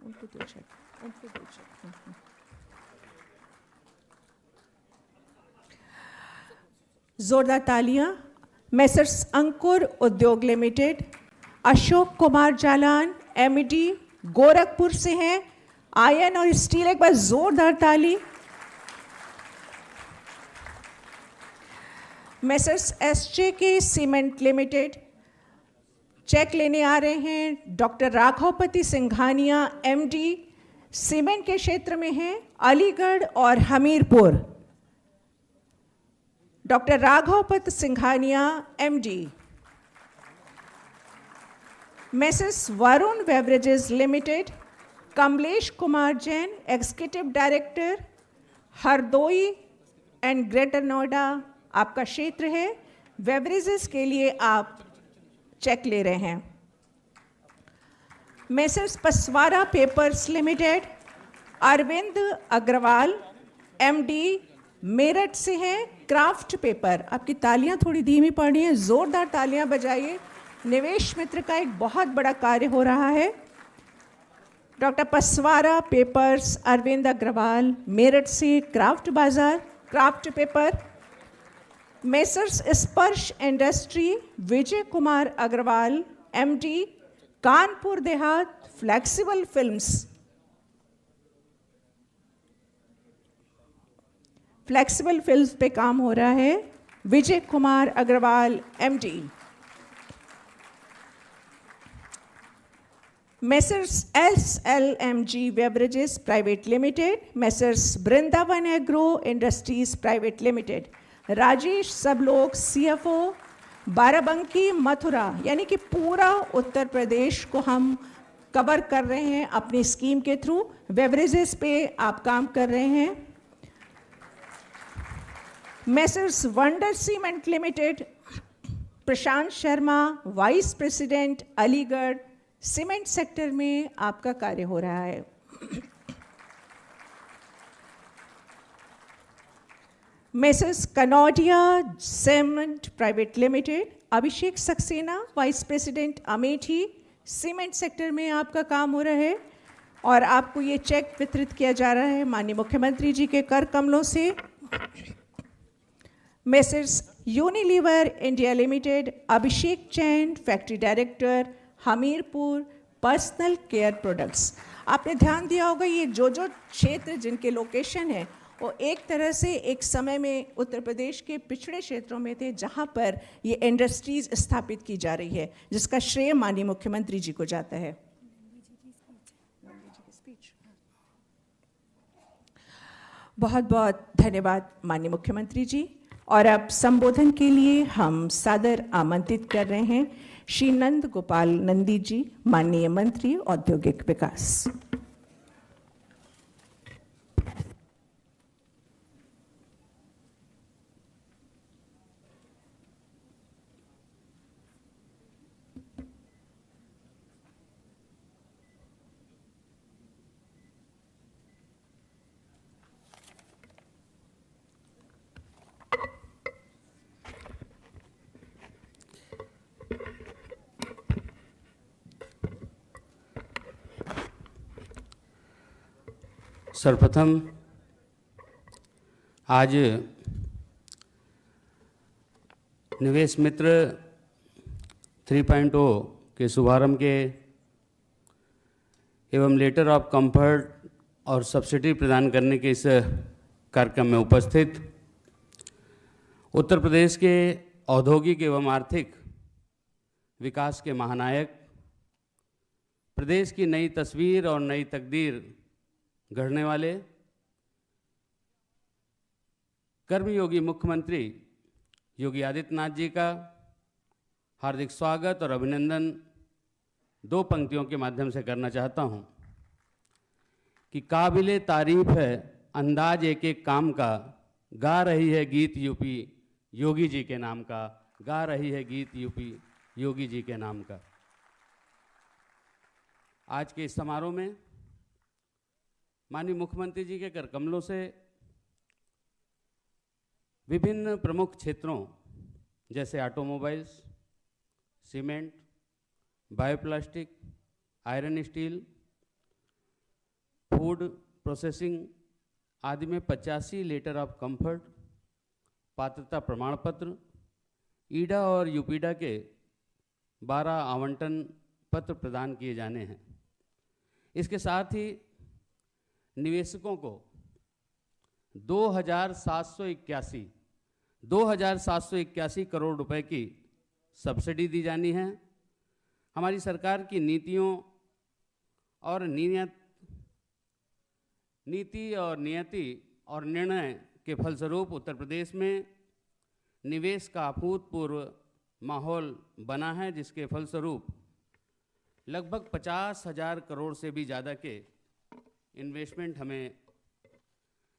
उनको दो चेक। जोरदार तालियां। Messrs Ankur Udyog limited, Ashok Kumar Jalan MD Gorakhpur से हैं। आयन और स्टील, एक बार जोरदार ताली। मेसर्स एसजे के सीमेंट लिमिटेड, चेक लेने आ रहे हैं doctor Raghavpati Singhania MD, cement के क्षेत्र में हैं अलीगढ़ और Hamirpur. Doctor Raghavpati Singhania MD. Messrs Varun beverages limited, Kamlesh Kumar Jain executive director, Hardoi and Greater Noida आपका क्षेत्र है। बेवरेजेस के लिए आप चेक ले रहे हैं। Messrs Paswara papers limited, Arvind Agarwal MD Meerut से हैं, क्राफ्ट पेपर। आपकी तालियां थोड़ी धीमी पड़ रही हैं, जोरदार तालियां बजाइए। निवेश मित्र का एक बहुत बड़ा कार्य हो रहा है। डॉक्टर पसवारा पेपर्स, अरविंद अग्रवाल मेरठ से, क्राफ्ट बाजार क्राफ्ट पेपर। मेसर्स स्पर्श इंडस्ट्री, विजय Kumar Agarwal MD, Kanpur Dehat flexible films. Flexible films पे काम हो रहा है, Vijay Kumar Agarwal MD. Messrs SLMG beverages private limited, Messrs Vrindavan agro industries private limited, Rajesh Sablog CFO, Barabanki Mathura. यानी कि पूरा उत्तर प्रदेश को हम कवर कर रहे हैं अपनी स्कीम के थ्रू। बेवरेजेस पे आप काम कर रहे हैं। Messrs Wonder cement limited, Prashant Sharma vice president Aligarh, cement sector में आपका कार्य हो रहा है। Messrs Kanodia cement private limited, Abhishek Saxena vice president Amethi, cement sector में आपका काम हो रहा है और आपको ये चेक वितरित किया जा रहा है माननीय मुख्यमंत्री जी के कर कमलों से। Messrs Unilever India limited, Abhishek Jain factory director Hamirpur, personal care products. आपने ध्यान दिया होगा ये जो क्षेत्र जिनके लोकेशन है वो एक तरह से एक समय में उत्तर प्रदेश के पिछड़े क्षेत्रों में थे जहां पर ये इंडस्ट्रीज स्थापित की जा रही है, जिसका श्रेय माननीय मुख्यमंत्री जी को जाता है। बहुत बहुत धन्यवाद माननीय मुख्यमंत्री जी। और अब संबोधन के लिए हम सादर आमंत्रित कर रहे हैं श्री नंद गोपाल नंदी जी, माननीय मंत्री औद्योगिक विकास। सर्वप्रथम आज निवेश मित्र 3.0 के शुभारंभ के एवं लेटर ऑफ कंफर्ट और सब्सिडी प्रदान करने के इस कार्यक्रम में उपस्थित उत्तर प्रदेश के औद्योगिक एवं आर्थिक विकास के महानायक, प्रदेश की नई तस्वीर और नई तकदीर गढ़ने वाले कर्मयोगी मुख्यमंत्री योगी आदित्यनाथ जी का हार्दिक स्वागत और अभिनंदन दो पंक्तियों के माध्यम से करना चाहता हूं कि काबिले तारीफ है अंदाज एक एक काम का, गा रही है गीत यूपी योगी जी के नाम का, गा रही है गीत यूपी योगी जी के नाम का। आज के इस समारोह में माननीय मुख्यमंत्री जी के कर कमलों से विभिन्न प्रमुख क्षेत्रों जैसे automobiles, cement, bioplastic, iron steel, food processing आदि में 85 लेटर ऑफ कंफर्ट, पात्रता प्रमाण पत्र, ईडा और यूपीडा के 12 आवंटन पत्र प्रदान किए जाने हैं। इसके साथ ही निवेशकों को 2,781 करोड़ रुपए की सब्सिडी दी जानी है। हमारी सरकार की नीति और निर्णय के फलस्वरूप उत्तर प्रदेश में निवेश का अभूतपूर्व माहौल बना है, जिसके फलस्वरूप लगभग 50,000 करोड़ से भी ज़्यादा के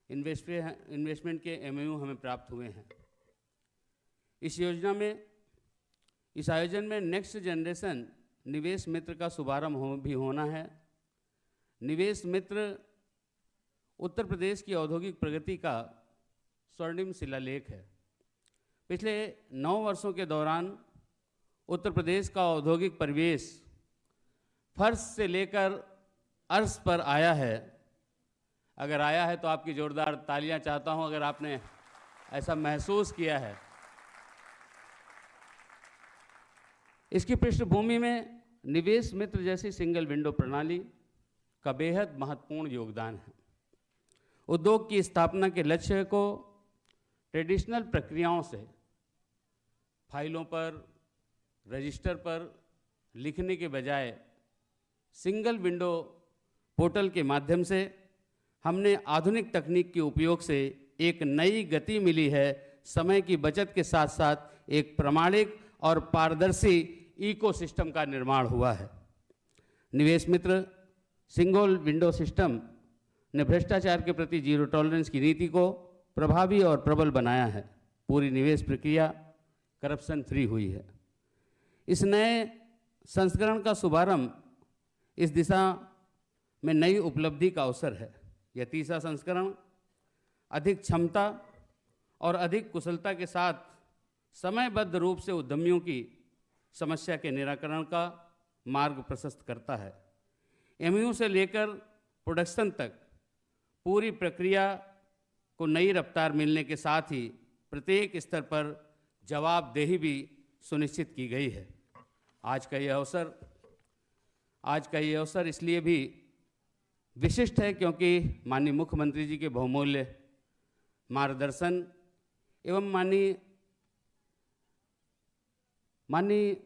इन्वेस्टमेंट के MOU हमें प्राप्त हुए हैं। इस आयोजन में नेक्स्ट जनरेशन निवेश मित्र का शुभारंभ भी होना है। निवेश मित्र उत्तर प्रदेश की औद्योगिक प्रगति का स्वर्णिम शिलालेख है। पिछले 9 वर्षों के दौरान उत्तर प्रदेश का औद्योगिक परिवेश फर्श से लेकर अर्श पर आया है। अगर आया है तो आपकी जोरदार तालियां चाहता हूं, अगर आपने ऐसा महसूस किया है। इसकी पृष्ठभूमि में निवेश मित्र जैसी सिंगल विंडो प्रणाली का बेहद महत्वपूर्ण योगदान है। उद्योग की स्थापना के लक्ष्य को ट्रेडिशनल प्रक्रियाओं से फाइलों पर, रजिस्टर पर लिखने के बजाय सिंगल विंडो पोर्टल के माध्यम से हमने आधुनिक तकनीक के उपयोग से एक नई गति मिली है। समय की बचत के साथ साथ एक प्रामाणिक और पारदर्शी इकोसिस्टम का निर्माण हुआ है। निवेश मित्र सिंगल विंडो सिस्टम ने भ्रष्टाचार के प्रति जीरो टॉलरेंस की नीति को प्रभावी और प्रबल बनाया है। पूरी निवेश प्रक्रिया करप्शन फ्री हुई है। इस नए संस्करण का शुभारंभ इस दिशा में नई उपलब्धि का अवसर है। यह तीसरा संस्करण अधिक क्षमता और अधिक कुशलता के साथ समयबद्ध रूप से उद्यमियों की समस्या के निराकरण का मार्ग प्रशस्त करता है। MOU से लेकर प्रोडक्शन तक पूरी प्रक्रिया को नई रफ्तार मिलने के साथ ही प्रत्येक स्तर पर जवाबदेही भी सुनिश्चित की गई है। आज का ये अवसर इसलिए भी विशिष्ट है क्योंकि माननीय मुख्यमंत्री जी के बहुमूल्य मार्गदर्शन एवं माननीय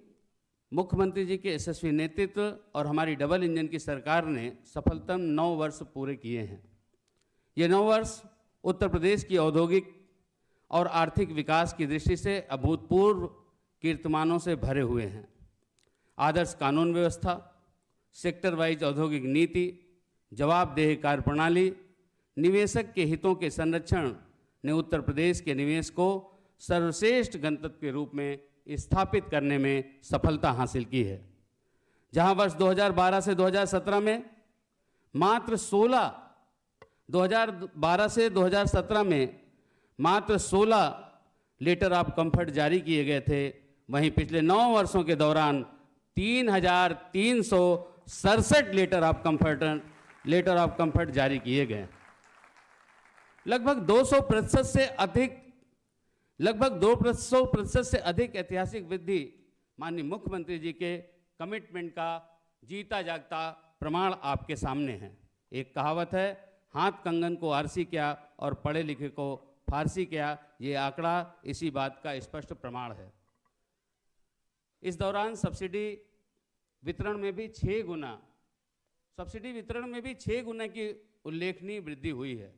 मुख्यमंत्री जी के यशस्वी नेतृत्व और हमारी डबल इंजन की सरकार ने सफलतम 9 वर्ष पूरे किए हैं। ये 9 वर्ष उत्तर प्रदेश की औद्योगिक और आर्थिक विकास की दृष्टि से अभूतपूर्व कीर्तिमानों से भरे हुए हैं। आदर्श कानून व्यवस्था, सेक्टर वाइज औद्योगिक नीति, जवाबदेह कार्यप्रणाली, निवेशक के हितों के संरक्षण ने उत्तर प्रदेश के निवेश को सर्वश्रेष्ठ गंतव्य के रूप में स्थापित करने में सफलता हासिल की है। जहां वर्ष 2012 से 2017 में मात्र 16 लेटर ऑफ कंफर्ट जारी किए गए थे, वहीं पिछले 9 वर्षों के दौरान 3,367 लेटर ऑफ कंफर्ट जारी किए गए। लगभग 200% से अधिक ऐतिहासिक वृद्धि माननीय मुख्यमंत्री जी के कमिटमेंट का जीता जागता प्रमाण आपके सामने है। एक कहावत है, हाथ कंगन को आरसी क्या और पढ़े लिखे को फारसी क्या। ये आंकड़ा इसी बात का स्पष्ट प्रमाण है। इस दौरान सब्सिडी वितरण में भी 6 गुना की उल्लेखनीय वृद्धि हुई है।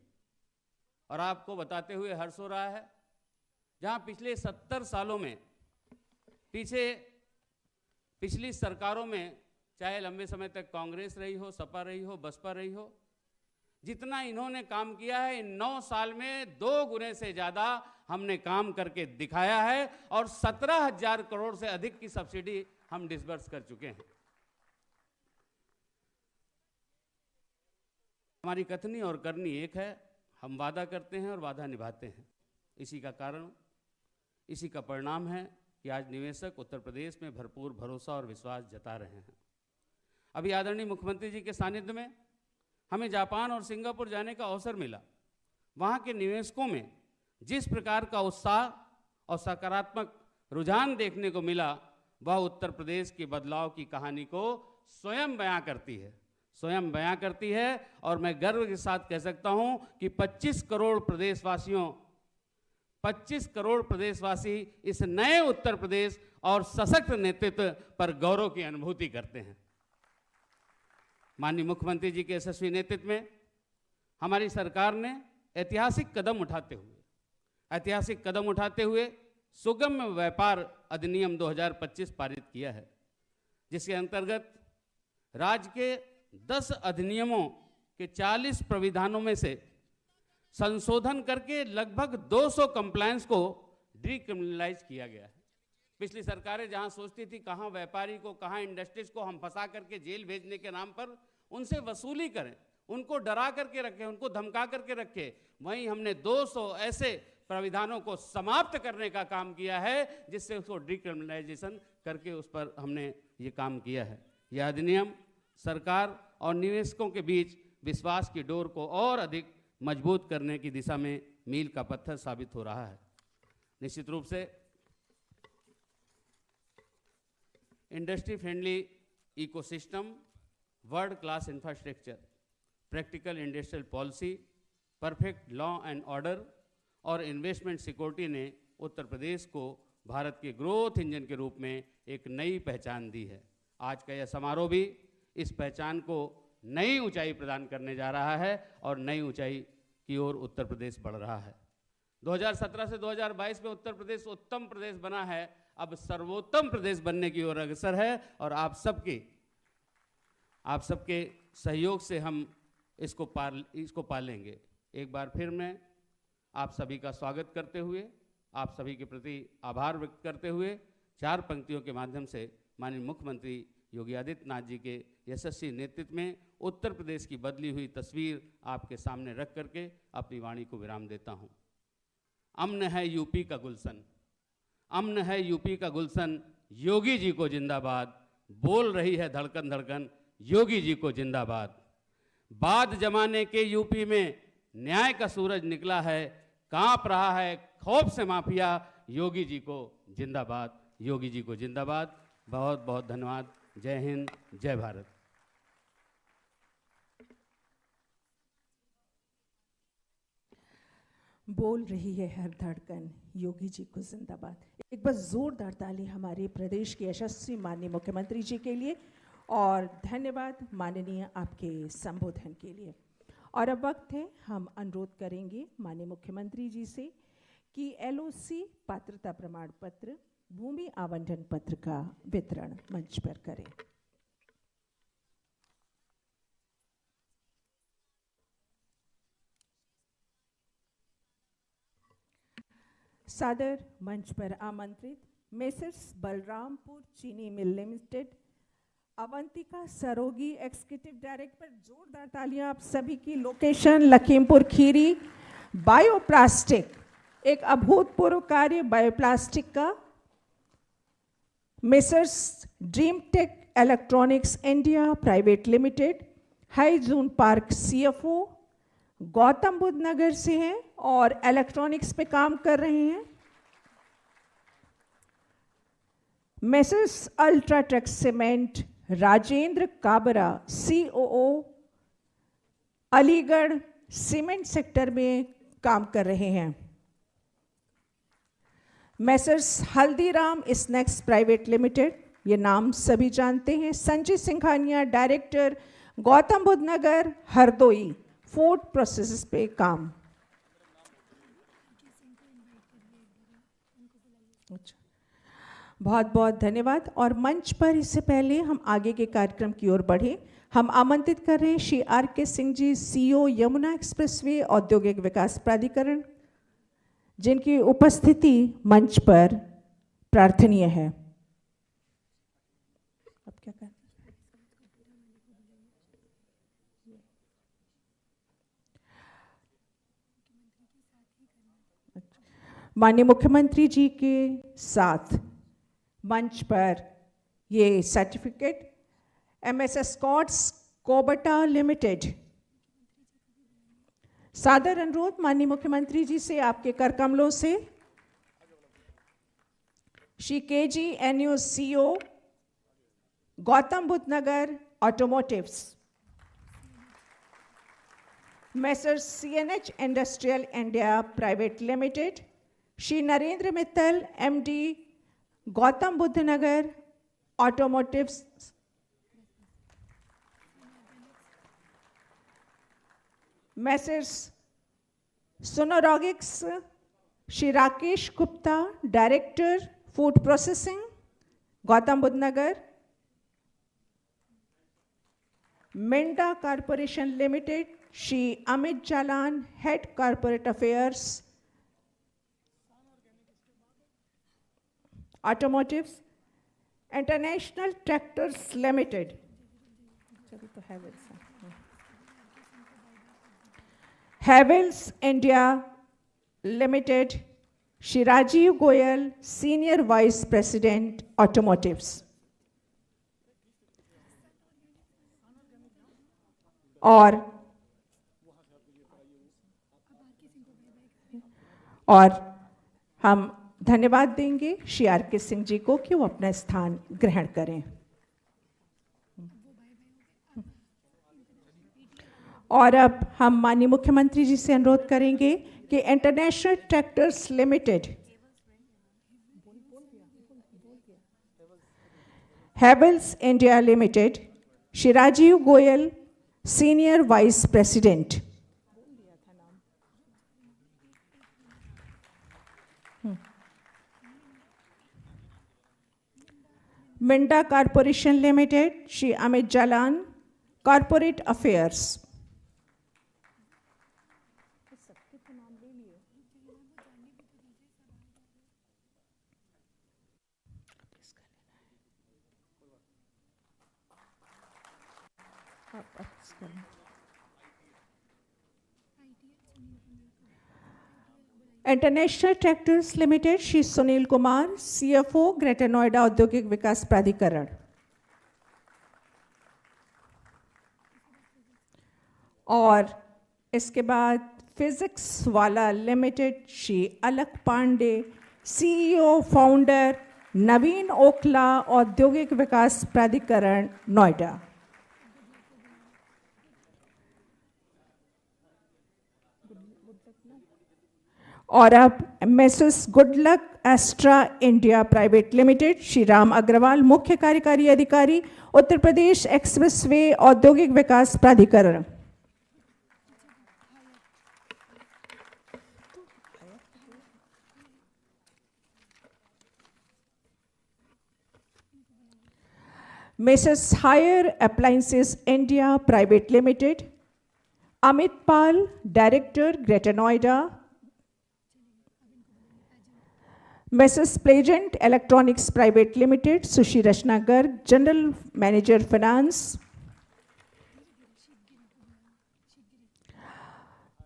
और आपको बताते हुए हर्ष हो रहा है, जहां पिछले 70 सालों में पिछली सरकारों में, चाहे लंबे समय तक कांग्रेस रही हो, सपा रही हो, बसपा रही हो, जितना इन्होंने काम किया है, इन 9 साल में 2 गुने से ज़्यादा हमने काम करके दिखाया है और 17,000 करोड़ से अधिक की सब्सिडी हम डिसबर्स कर चुके हैं। हमारी कथनी और करनी एक है। हम वादा करते हैं और वादा निभाते हैं। इसी का परिणाम है कि आज निवेशक उत्तर प्रदेश में भरपूर भरोसा और विश्वास जता रहे हैं। अभी आदरणीय मुख्यमंत्री जी के सानिध्य में हमें जापान और सिंगापुर जाने का अवसर मिला। वहाँ के निवेशकों में जिस प्रकार का उत्साह और सकारात्मक रुझान देखने को मिला, वह उत्तर प्रदेश के बदलाव की कहानी को स्वयं बयां करती है। और मैं गर्व के साथ कह सकता हूं कि 25 करोड़ प्रदेशवासी इस नए उत्तर प्रदेश और सशक्त नेतृत्व पर गौरव की अनुभूति करते हैं। माननीय मुख्यमंत्री जी के यशस्वी नेतृत्व में हमारी सरकार ने ऐतिहासिक कदम उठाते हुए सुगम्य व्यापार अधिनियम 2025 पारित किया है, जिसके अंतर्गत राज्य के 10 अधिनियमों के 40 प्राविधानों में से संशोधन करके लगभग 200 कंप्लायंस को डिक्रिमिनलाइज किया गया है। पिछली सरकारें जहां सोचती थी कहां व्यापारी को, कहां इंडस्ट्रीज को हम फंसा करके जेल भेजने के नाम पर उनसे वसूली करें, उनको डरा करके रखें, उनको धमका करके रखें, वहीं हमने 200 ऐसे प्राविधानों को समाप्त करने का काम किया है, जिससे उसको डिक्रिमिनलाइजेशन करके उस पर हमने ये काम किया है। यह अधिनियम सरकार और निवेशकों के बीच विश्वास की डोर को और अधिक मजबूत करने की दिशा में मील का पत्थर साबित हो रहा है। निश्चित रूप से industry friendly ecosystem, world class infrastructure, practical industrial policy, perfect law and order और इन्वेस्टमेंट सिक्योरिटी ने उत्तर प्रदेश को भारत के ग्रोथ इंजन के रूप में एक नई पहचान दी है। आज का यह समारोह भी इस पहचान को नई ऊंचाई प्रदान करने जा रहा है और नई ऊंचाई की ओर उत्तर प्रदेश बढ़ रहा है। 2017 से 2022 में उत्तर प्रदेश उत्तम प्रदेश बना है, अब सर्वोत्तम प्रदेश बनने की ओर अग्रसर है और आप सबके सहयोग से हम इसको पालेंगे। एक बार फिर मैं आप सभी का स्वागत करते हुए, आप सभी के प्रति आभार व्यक्त करते हुए 4 पंक्तियों के माध्यम से माननीय मुख्यमंत्री योगी आदित्यनाथ जी के यशस्वी नेतृत्व में उत्तर प्रदेश की बदली हुई तस्वीर आपके सामने रख करके अपनी वाणी को विराम देता हूं। अमन है यूपी का गुलशन, अमन है यूपी का गुलशन, योगी जी को जिंदाबाद। बोल रही है धड़कन धड़कन, योगी जी को जिंदाबाद। बाद जमाने के यूपी में न्याय का सूरज निकला है, कांप रहा है खौफ से माफिया, योगी जी को जिंदाबाद, योगी जी को जिंदाबाद। बहुत बहुत धन्यवाद। जय हिंद, जय भारत। बोल रही है हर धड़कन, योगी जी को जिंदाबाद। एक बार जोरदार ताली हमारे प्रदेश के यशस्वी माननीय मुख्यमंत्री जी के लिए और धन्यवाद माननीय आपके संबोधन के लिए। और अब वक्त है हम अनुरोध करेंगे माननीय मुख्यमंत्री जी से कि LOC पात्रता प्रमाण पत्र, भूमि आवंटन पत्र का वितरण मंच पर करें। सादर मंच पर आमंत्रित मेसर्स बलरामपुर चीनी mill limited, Avantika Sarogi executive director, जोरदार तालियां आप सभी की। लोकेशन लखीमपुर खीरी। बायोप्लास्टिक, एक अभूतपूर्व कार्य बायोप्लास्टिक का। Messrs Dream Tech electronics India private limited, Hae Jun Park CFO, Gautam Buddh Nagar से हैं और इलेक्ट्रॉनिक्स पे काम कर रहे हैं। Messrs UltraTech cement, Rajendra Kabra COO, Aligarh cement sector में काम कर रहे हैं। Messrs Haldiram snacks private limited, ये नाम सभी जानते हैं। Sanjay Singhania director, Gautam Buddh Nagar Hardoi, food processes पे काम। बहुत बहुत धन्यवाद। और मंच पर इससे पहले हम आगे के कार्यक्रम की ओर बढ़े, हम आमंत्रित कर रहे हैं Shri RK Singh ji, CEO Yamuna expressway औद्योगिक विकास प्राधिकरण, जिनकी उपस्थिति मंच पर प्रार्थनीय है। अब क्या करना? माननीय मुख्यमंत्री जी के साथ मंच पर ये सर्टिफिकेट MS एस्कॉर्ट्स कोबटा लिमिटेड सादर अनुरोध माननीय मुख्यमंत्री जी से आपके कर कमलों से Shri KGNU CEO Gautam Buddh Nagar automotives, messrs CNH industrial India private limited, Shri Narendra Mittal MD Gautam Buddh Nagar automotives, messrs सोनोरॉगिक्स Shri Rakesh Gupta director food processing Gautam Buddh Nagar, Minda corporation limited Shri Amit Jalan head corporate affairs automotives, international tractors limited, Havells India limited Shri Rajiv Goyal senior vice president automotives, और हम धन्यवाद देंगे श्री RK सिंह जी को कि वो अपना स्थान ग्रहण करें। और अब हम माननीय मुख्यमंत्री जी से अनुरोध करेंगे कि international tractors limited, Havells India limited Shri Rajiv Goyal senior vice president, Minda corporation limited Shri Amit Jalan corporate affairs, international tractors limited Shri Sunil Kumar CFO greater Noida औद्योगिक विकास प्राधिकरण, और इसके बाद physics Wallah limited Shri Alak Pande CEO founder नवीन ओखला औद्योगिक विकास प्राधिकरण नोएडा। और अब messrs Goodluck Astra India private limited Shri Ram Agarwal मुख्य कार्यकारी अधिकारी उत्तर प्रदेश एक्सप्रेसवे औद्योगिक विकास प्राधिकरण, messrs Haier appliances India private limited Amit Pal director greater Noida, messrs pleasant electronics private limited Sushri Rachna Garg general manager finance,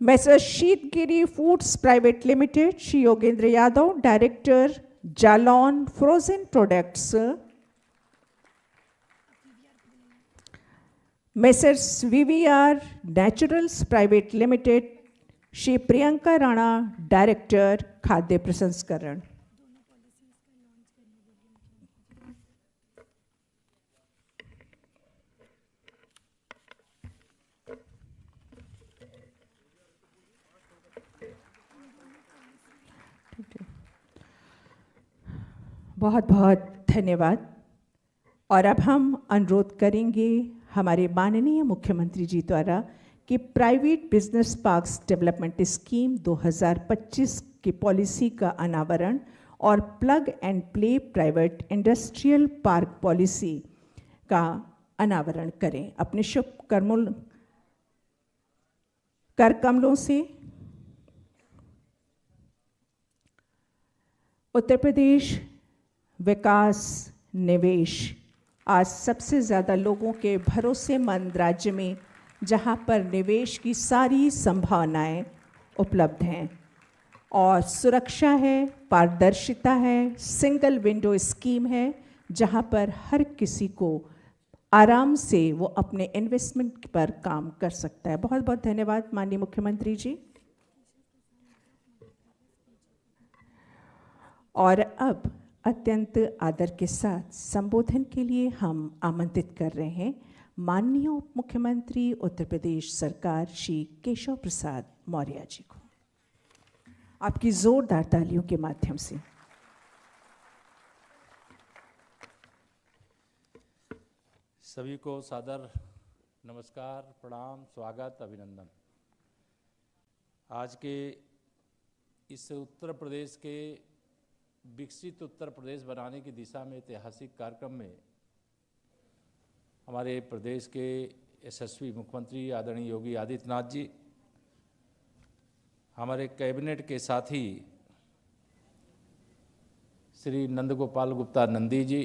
messrs Sheetgiri foods private limited Shri Yogendra Yadav director Jalaun frozen products, messrs VVR naturals private limited Shri Priyanka Rana director खाद्य प्रसंस्करण। बहुत बहुत धन्यवाद। और अब हम अनुरोध करेंगे हमारे माननीय मुख्यमंत्री जी द्वारा कि private business parks development scheme 2025 की पॉलिसी का अनावरण और plug and play private industrial park policy का अनावरण करें। अपने शुभ कर कमलों से उत्तर प्रदेश विकास निवेश आज सबसे ज़्यादा लोगों के भरोसेमंद राज्य में, जहां पर निवेश की सारी संभावनाएं उपलब्ध हैं और सुरक्षा है, पारदर्शिता है, सिंगल विंडो स्कीम है, जहां पर हर किसी को आराम से वो अपने इन्वेस्टमेंट पर काम कर सकता है। बहुत बहुत धन्यवाद माननीय मुख्यमंत्री जी। और अब अत्यंत आदर के साथ संबोधन के लिए हम आमंत्रित कर रहे हैं माननीय उप मुख्यमंत्री उत्तर प्रदेश सरकार श्री केशव प्रसाद मौर्य जी को, आपकी जोरदार तालियों के माध्यम से। सभी को सादर नमस्कार, प्रणाम, स्वागत, अभिनंदन। आज के इस उत्तर प्रदेश के विकसित उत्तर प्रदेश बनाने की दिशा में ऐतिहासिक कार्यक्रम में हमारे प्रदेश के यशस्वी मुख्यमंत्री आदरणीय योगी आदित्यनाथ जी, हमारे कैबिनेट के साथी श्री नंदगोपाल गुप्ता नंदी जी,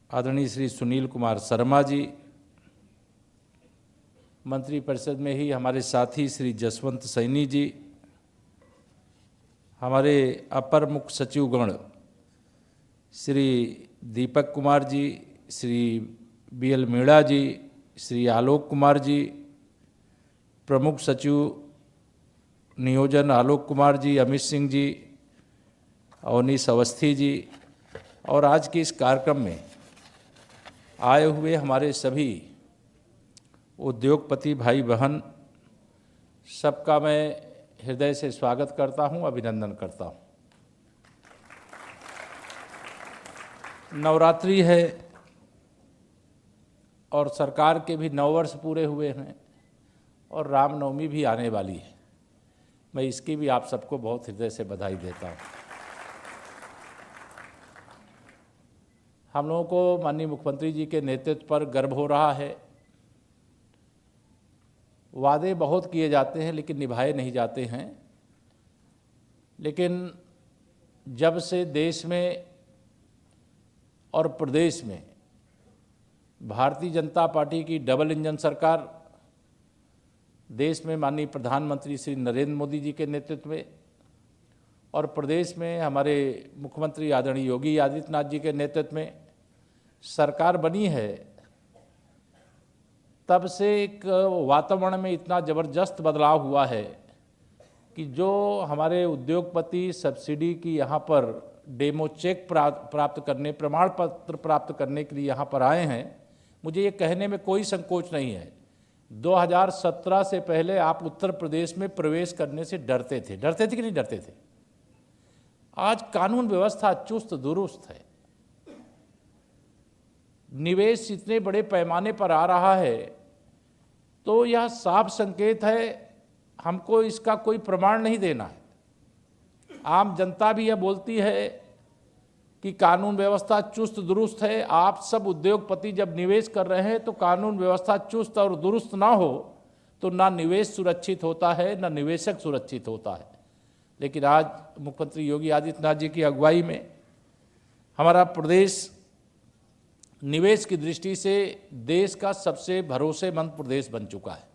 आदरणीय श्री सुनील कुमार शर्मा जी, मंत्रिपरिषद में ही हमारे साथी श्री जसवंत सैनी जी, हमारे अपर मुख्य सचिवगण श्री दीपक कुमार जी, श्री BL मीणा जी, श्री आलोक कुमार जी, प्रमुख सचिव नियोजन आलोक कुमार जी, अमित सिंह जी, अवनीश अवस्थी जी, और आज के इस कार्यक्रम में आए हुए हमारे सभी उद्योगपति भाई बहन, सबका मैं हृदय से स्वागत करता हूं, अभिनंदन करता हूं। नवरात्रि है और सरकार के भी 9 वर्ष पूरे हुए हैं और रामनवमी भी आने वाली है। मैं इसकी भी आप सबको बहुत हृदय से बधाई देता हूं। हम लोगों को माननीय मुख्यमंत्री जी के नेतृत्व पर गर्व हो रहा है। वादे बहुत किए जाते हैं लेकिन निभाए नहीं जाते हैं। लेकिन जब से देश में और प्रदेश में भारतीय जनता पार्टी की डबल इंजन सरकार, देश में माननीय प्रधानमंत्री श्री नरेंद्र मोदी जी के नेतृत्व में और प्रदेश में हमारे मुख्यमंत्री आदरणीय योगी आदित्यनाथ जी के नेतृत्व में सरकार बनी है, तब से एक वातावरण में इतना ज़बरदस्त बदलाव हुआ है कि जो हमारे उद्योगपति सब्सिडी की यहाँ पर डेमो चेक प्राप्त करने, प्रमाण पत्र प्राप्त करने के लिए यहाँ पर आए हैं, मुझे ये कहने में कोई संकोच नहीं है। 2017 से पहले आप उत्तर प्रदेश में प्रवेश करने से डरते थे कि नहीं डरते थे? आज कानून व्यवस्था चुस्त दुरुस्त है, निवेश इतने बड़े पैमाने पर आ रहा है, तो यह साफ संकेत है हमको इसका कोई प्रमाण नहीं देना है। आम जनता भी यह बोलती है कि कानून व्यवस्था चुस्त दुरुस्त है। आप सब उद्योगपति जब निवेश कर रहे हैं तो कानून व्यवस्था चुस्त और दुरुस्त ना हो तो ना निवेश सुरक्षित होता है, ना निवेशक सुरक्षित होता है। लेकिन आज मुख्यमंत्री योगी आदित्यनाथ जी की अगुवाई में हमारा प्रदेश निवेश की दृष्टि से देश का सबसे भरोसेमंद प्रदेश बन चुका है।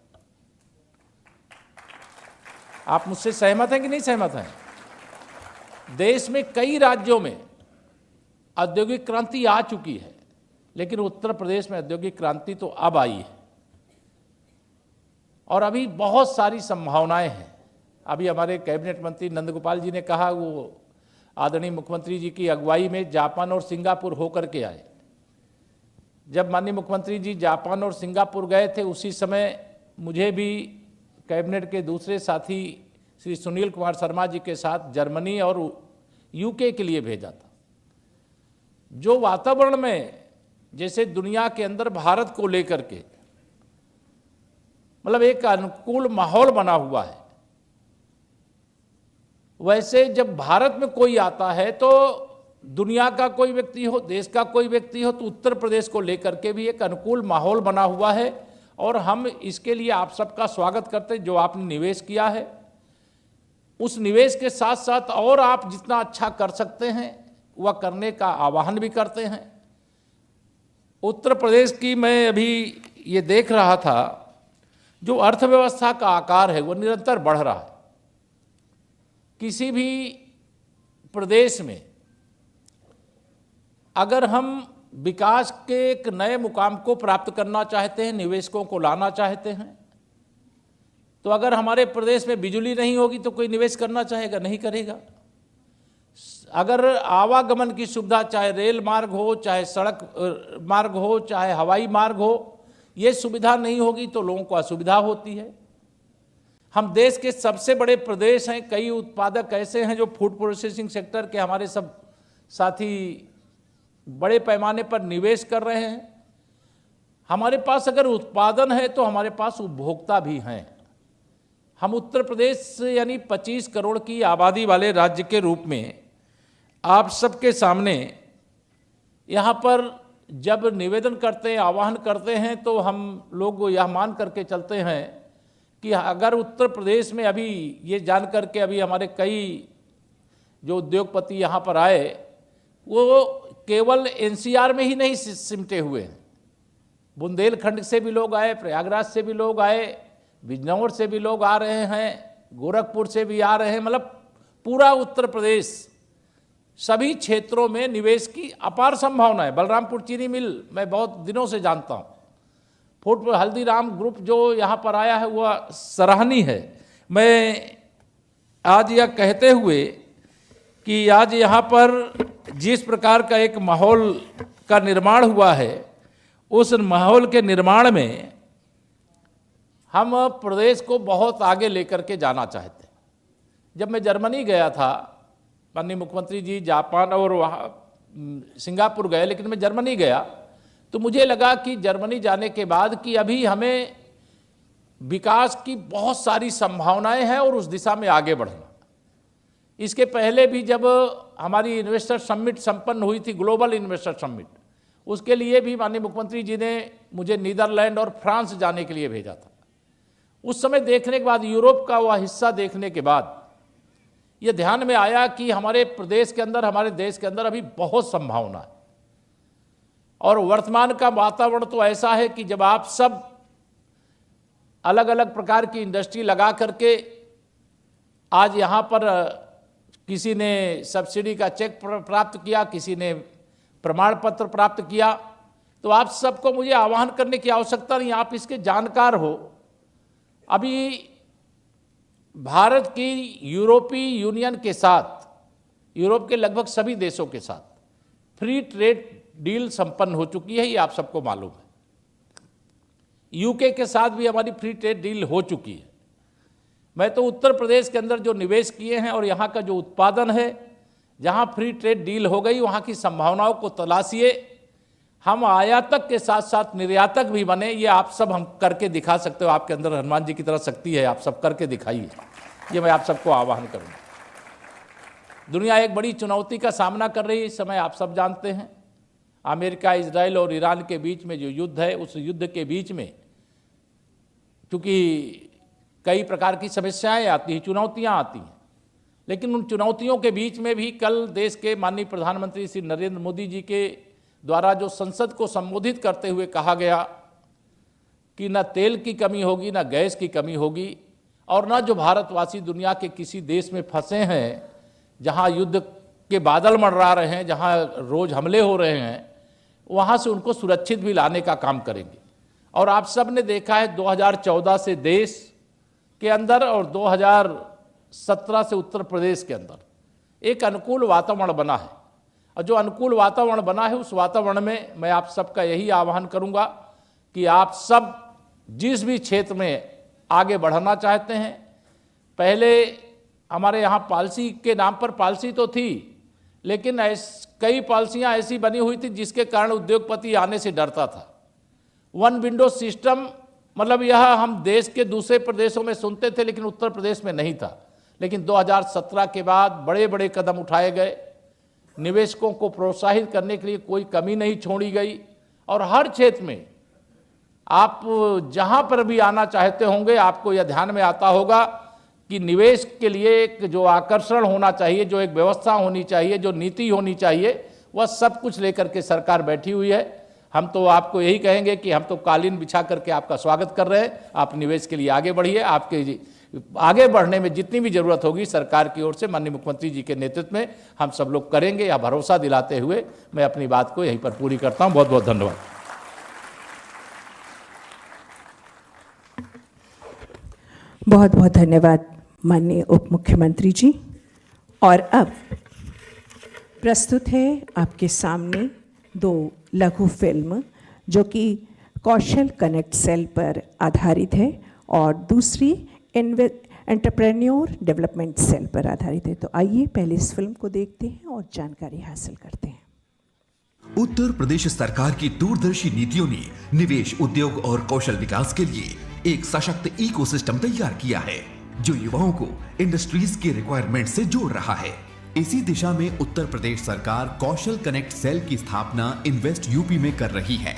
आप मुझसे सहमत हैं कि नहीं सहमत हैं? देश में कई राज्यों में औद्योगिक क्रांति आ चुकी है, लेकिन उत्तर प्रदेश में औद्योगिक क्रांति तो अब आई है और अभी बहुत सारी संभावनाएं हैं। अभी हमारे कैबिनेट मंत्री नंदगोपाल जी ने कहा वो आदरणीय मुख्यमंत्री जी की अगुवाई में जापान और सिंगापुर होकर के आए। जब माननीय मुख्यमंत्री जी जापान और सिंगापुर गए थे, उसी समय मुझे भी कैबिनेट के दूसरे साथी श्री सुनील कुमार शर्मा जी के साथ जर्मनी और UK के लिए भेजा था। जो वातावरण में जैसे दुनिया के अंदर भारत को लेकर के मतलब एक अनुकूल माहौल बना हुआ है, वैसे जब भारत में कोई आता है तो दुनिया का कोई व्यक्ति हो, देश का कोई व्यक्ति हो, तो उत्तर प्रदेश को लेकर के भी एक अनुकूल माहौल बना हुआ है और हम इसके लिए आप सबका स्वागत करते हैं। जो आपने निवेश किया है उस निवेश के साथ साथ और आप जितना अच्छा कर सकते हैं वह करने का आह्वान भी करते हैं। उत्तर प्रदेश की मैं अभी ये देख रहा था, जो अर्थव्यवस्था का आकार है वो निरंतर बढ़ रहा है। किसी भी प्रदेश में अगर हम विकास के एक नए मुकाम को प्राप्त करना चाहते हैं, निवेशकों को लाना चाहते हैं, तो अगर हमारे प्रदेश में बिजली नहीं होगी तो कोई निवेश करना चाहेगा? नहीं करेगा। अगर आवागमन की सुविधा, चाहे रेल मार्ग हो, चाहे सड़क मार्ग हो, चाहे हवाई मार्ग हो, ये सुविधा नहीं होगी तो लोगों को असुविधा होती है। हम देश के सबसे बड़े प्रदेश हैं, कई उत्पादक ऐसे हैं जो फूड प्रोसेसिंग सेक्टर के, हमारे सब साथी बड़े पैमाने पर निवेश कर रहे हैं। हमारे पास अगर उत्पादन है तो हमारे पास उपभोक्ता भी हैं। हम उत्तर प्रदेश यानी 25 करोड़ की आबादी वाले राज्य के रूप में आप सबके सामने यहाँ पर जब निवेदन करते हैं, आह्वान करते हैं, तो हम लोग यह मान करके चलते हैं कि अगर उत्तर प्रदेश में अभी ये जान करके अभी हमारे कई जो उद्योगपति यहाँ पर आए, वो केवल एनसीआर में ही नहीं सिमटे हुए हैं। बुंदेलखंड से भी लोग आए, प्रयागराज से भी लोग आए, बिजनौर से भी लोग आ रहे हैं, गोरखपुर से भी आ रहे हैं। मतलब पूरा उत्तर प्रदेश, सभी क्षेत्रों में निवेश की अपार संभावना है। बलरामपुर चीनी मिल मैं बहुत दिनों से जानता हूँ। फूड हल्दीराम ग्रुप जो यहाँ पर आया है वह सराहनीय है। मैं आज यह कहते हुए कि आज यहाँ पर जिस प्रकार का एक माहौल का निर्माण हुआ है, उस माहौल के निर्माण में हम प्रदेश को बहुत आगे लेकर के जाना चाहते हैं। जब मैं जर्मनी गया था, माननीय मुख्यमंत्री जी जापान और वहाँ सिंगापुर गए, लेकिन मैं जर्मनी गया तो मुझे लगा कि जर्मनी जाने के बाद कि अभी हमें विकास की बहुत सारी संभावनाएं हैं और उस दिशा में आगे बढ़ना। इसके पहले भी जब हमारी इन्वेस्टर समिट संपन्न हुई थी, ग्लोबल इन्वेस्टर समिट, उसके लिए भी माननीय मुख्यमंत्री जी ने मुझे नीदरलैंड और फ्रांस जाने के लिए भेजा था। उस समय देखने के बाद, यूरोप का वह हिस्सा देखने के बाद ये ध्यान में आया कि हमारे प्रदेश के अंदर, हमारे देश के अंदर अभी बहुत संभावना है। और वर्तमान का वातावरण तो ऐसा है कि जब आप सब अलग अलग प्रकार की इंडस्ट्री लगा करके आज यहाँ पर किसी ने सब्सिडी का चेक प्राप्त किया, किसी ने प्रमाण पत्र प्राप्त किया, तो आप सबको मुझे आह्वान करने की आवश्यकता नहीं, आप इसके जानकार हो। अभी भारत की यूरोपीय यूनियन के साथ, यूरोप के लगभग सभी देशों के साथ फ्री ट्रेड डील संपन्न हो चुकी है, ये आप सबको मालूम है। यूके के साथ भी हमारी फ्री ट्रेड डील हो चुकी है। मैं तो उत्तर प्रदेश के अंदर जो निवेश किए हैं और यहाँ का जो उत्पादन है, जहाँ फ्री ट्रेड डील हो गई वहाँ की संभावनाओं को तलाशिए। हम आयातक के साथ साथ निर्यातक भी बने, ये आप सब हम करके दिखा सकते हो। आपके अंदर हनुमान जी की तरह शक्ति है, आप सब करके दिखाइए, ये मैं आप सबको आह्वान करूँगा। दुनिया एक बड़ी चुनौती का सामना कर रही है इस समय, आप सब जानते हैं। अमेरिका, इजराइल और ईरान के बीच में जो युद्ध है, उस युद्ध के बीच में क्योंकि कई प्रकार की समस्याएं आती हैं, चुनौतियां आती हैं, लेकिन उन चुनौतियों के बीच में भी कल देश के माननीय प्रधानमंत्री श्री नरेंद्र मोदी जी के द्वारा जो संसद को संबोधित करते हुए कहा गया कि न तेल की कमी होगी, न गैस की कमी होगी, और न जो भारतवासी दुनिया के किसी देश में फंसे हैं जहां युद्ध के बादल मंडरा रहे हैं, जहां रोज हमले हो रहे हैं, वहां से उनको सुरक्षित भी लाने का काम करेंगे। और आप सब ने देखा है 2014 से देश के अंदर और 2017 से उत्तर प्रदेश के अंदर एक अनुकूल वातावरण बना है। और जो अनुकूल वातावरण बना है, उस वातावरण में मैं आप सबका यही आह्वान करूंगा कि आप सब जिस भी क्षेत्र में आगे बढ़ना चाहते हैं, पहले हमारे यहाँ पॉलिसी के नाम पर पॉलिसी तो थी, लेकिन कई पॉलिसियाँ ऐसी बनी हुई थी जिसके कारण उद्योगपति आने से डरता था। वन विंडो सिस्टम, मतलब यह हम देश के दूसरे प्रदेशों में सुनते थे लेकिन उत्तर प्रदेश में नहीं था। लेकिन 2017 के बाद बड़े बड़े कदम उठाए गए, निवेशकों को प्रोत्साहित करने के लिए कोई कमी नहीं छोड़ी गई, और हर क्षेत्र में आप जहां पर भी आना चाहते होंगे, आपको यह ध्यान में आता होगा कि निवेश के लिए एक जो आकर्षण होना चाहिए, जो एक व्यवस्था होनी चाहिए, जो नीति होनी चाहिए, वह सब कुछ लेकर के सरकार बैठी हुई है। हम तो आपको यही कहेंगे कि हम तो कालीन बिछा करके आपका स्वागत कर रहे हैं। आप निवेश के लिए आगे बढ़िए। आपके आगे बढ़ने में जितनी भी जरूरत होगी सरकार की ओर से माननीय मुख्यमंत्री जी के नेतृत्व में हम सब लोग करेंगे, यह भरोसा दिलाते हुए मैं अपनी बात को यहीं पर पूरी करता हूं। बहुत बहुत धन्यवाद। बहुत बहुत धन्यवाद माननीय उप मुख्यमंत्री जी। और अब प्रस्तुत है आपके सामने दो लघु फिल्म जो कि कौशल कनेक्ट सेल पर आधारित है और दूसरी एंटरप्रेन्योर डेवलपमेंट सेल पर आधारित है। तो आइए पहले इस फिल्म को देखते हैं और जानकारी हासिल करते हैं। उत्तर प्रदेश सरकार की दूरदर्शी नीतियों ने निवेश, उद्योग और कौशल विकास के लिए एक सशक्त इकोसिस्टम तैयार किया है जो युवाओं को इंडस्ट्रीज की रिक्वायरमेंट से जोड़ रहा है। इसी दिशा में उत्तर प्रदेश सरकार कौशल कनेक्ट सेल की स्थापना इन्वेस्ट यूपी में कर रही है।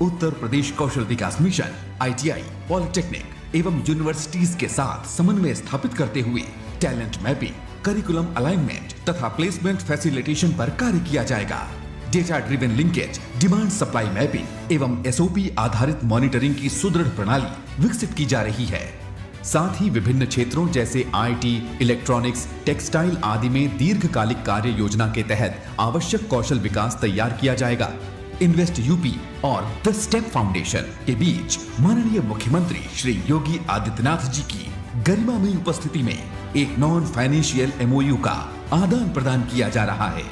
उत्तर प्रदेश कौशल विकास मिशन ITI, पॉलिटेक्निक एवं यूनिवर्सिटीज के साथ समन्वय स्थापित करते हुए टैलेंट मैपिंग, करिकुलम अलाइनमेंट तथा प्लेसमेंट फैसिलिटेशन पर कार्य किया जाएगा। Data driven linkage, demand supply mapping एवं SOP आधारित मॉनिटरिंग की सुदृढ़ प्रणाली विकसित की जा रही है। साथ ही विभिन्न क्षेत्रों जैसे IT, इलेक्ट्रॉनिक्स, टेक्सटाइल आदि में दीर्घकालिक कार्य योजना के तहत आवश्यक कौशल विकास तैयार किया जाएगा। इन्वेस्ट यूपी और द स्टेप फाउंडेशन के बीच माननीय मुख्यमंत्री श्री योगी आदित्यनाथ जी की गरिमामयी उपस्थिति में एक नॉन फाइनेंशियल MOU का आदान प्रदान किया जा रहा है।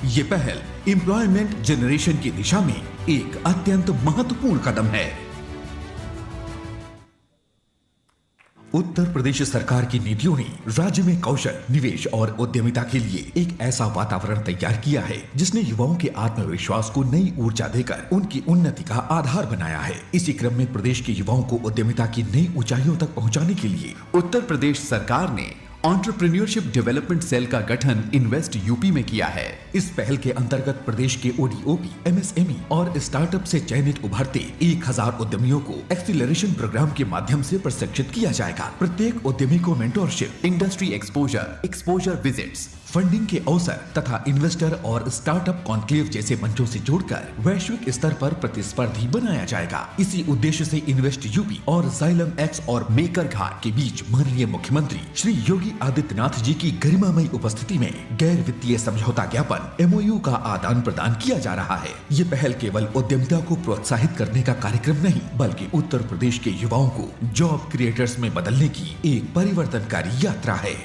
ये पहल एम्प्लॉयमेंट जनरेशन की दिशा में एक अत्यंत महत्वपूर्ण कदम है। उत्तर प्रदेश सरकार की नीतियों ने राज्य में कौशल, निवेश और उद्यमिता के लिए एक ऐसा वातावरण तैयार किया है जिसने युवाओं के आत्मविश्वास को नई ऊर्जा देकर उनकी उन्नति का आधार बनाया है। इसी क्रम में प्रदेश के युवाओं को उद्यमिता की नई ऊंचाइयों तक पहुंचाने के लिए उत्तर प्रदेश सरकार ने एंटरप्रेन्योरशिप डेवलपमेंट सेल का गठन इन्वेस्ट यूपी में किया है। इस पहल के अंतर्गत प्रदेश के ODOP, MSME और स्टार्टअप से चयनित उभरते 1000 उद्यमियों को एक्सीलरेशन प्रोग्राम के माध्यम से प्रशिक्षित किया जाएगा। प्रत्येक उद्यमी को mentorship, industry exposure visits, funding के अवसर तथा इन्वेस्टर और स्टार्टअप कॉन्क्लेव जैसे मंचों से जोड़कर वैश्विक स्तर पर प्रतिस्पर्धी बनाया जाएगा। इसी उद्देश्य से इन्वेस्ट यूपी और जाइलम एक्स और मेकर घाट के बीच माननीय मुख्यमंत्री श्री योगी आदित्यनाथ जी की गरिमामयी उपस्थिति में गैर वित्तीय समझौता ज्ञापन MOU का आदान प्रदान किया जा रहा है। ये पहल केवल उद्यमिता को प्रोत्साहित करने का कार्यक्रम नहीं बल्कि उत्तर प्रदेश के युवाओं को जॉब क्रिएटर्स में बदलने की एक परिवर्तनकारी यात्रा है।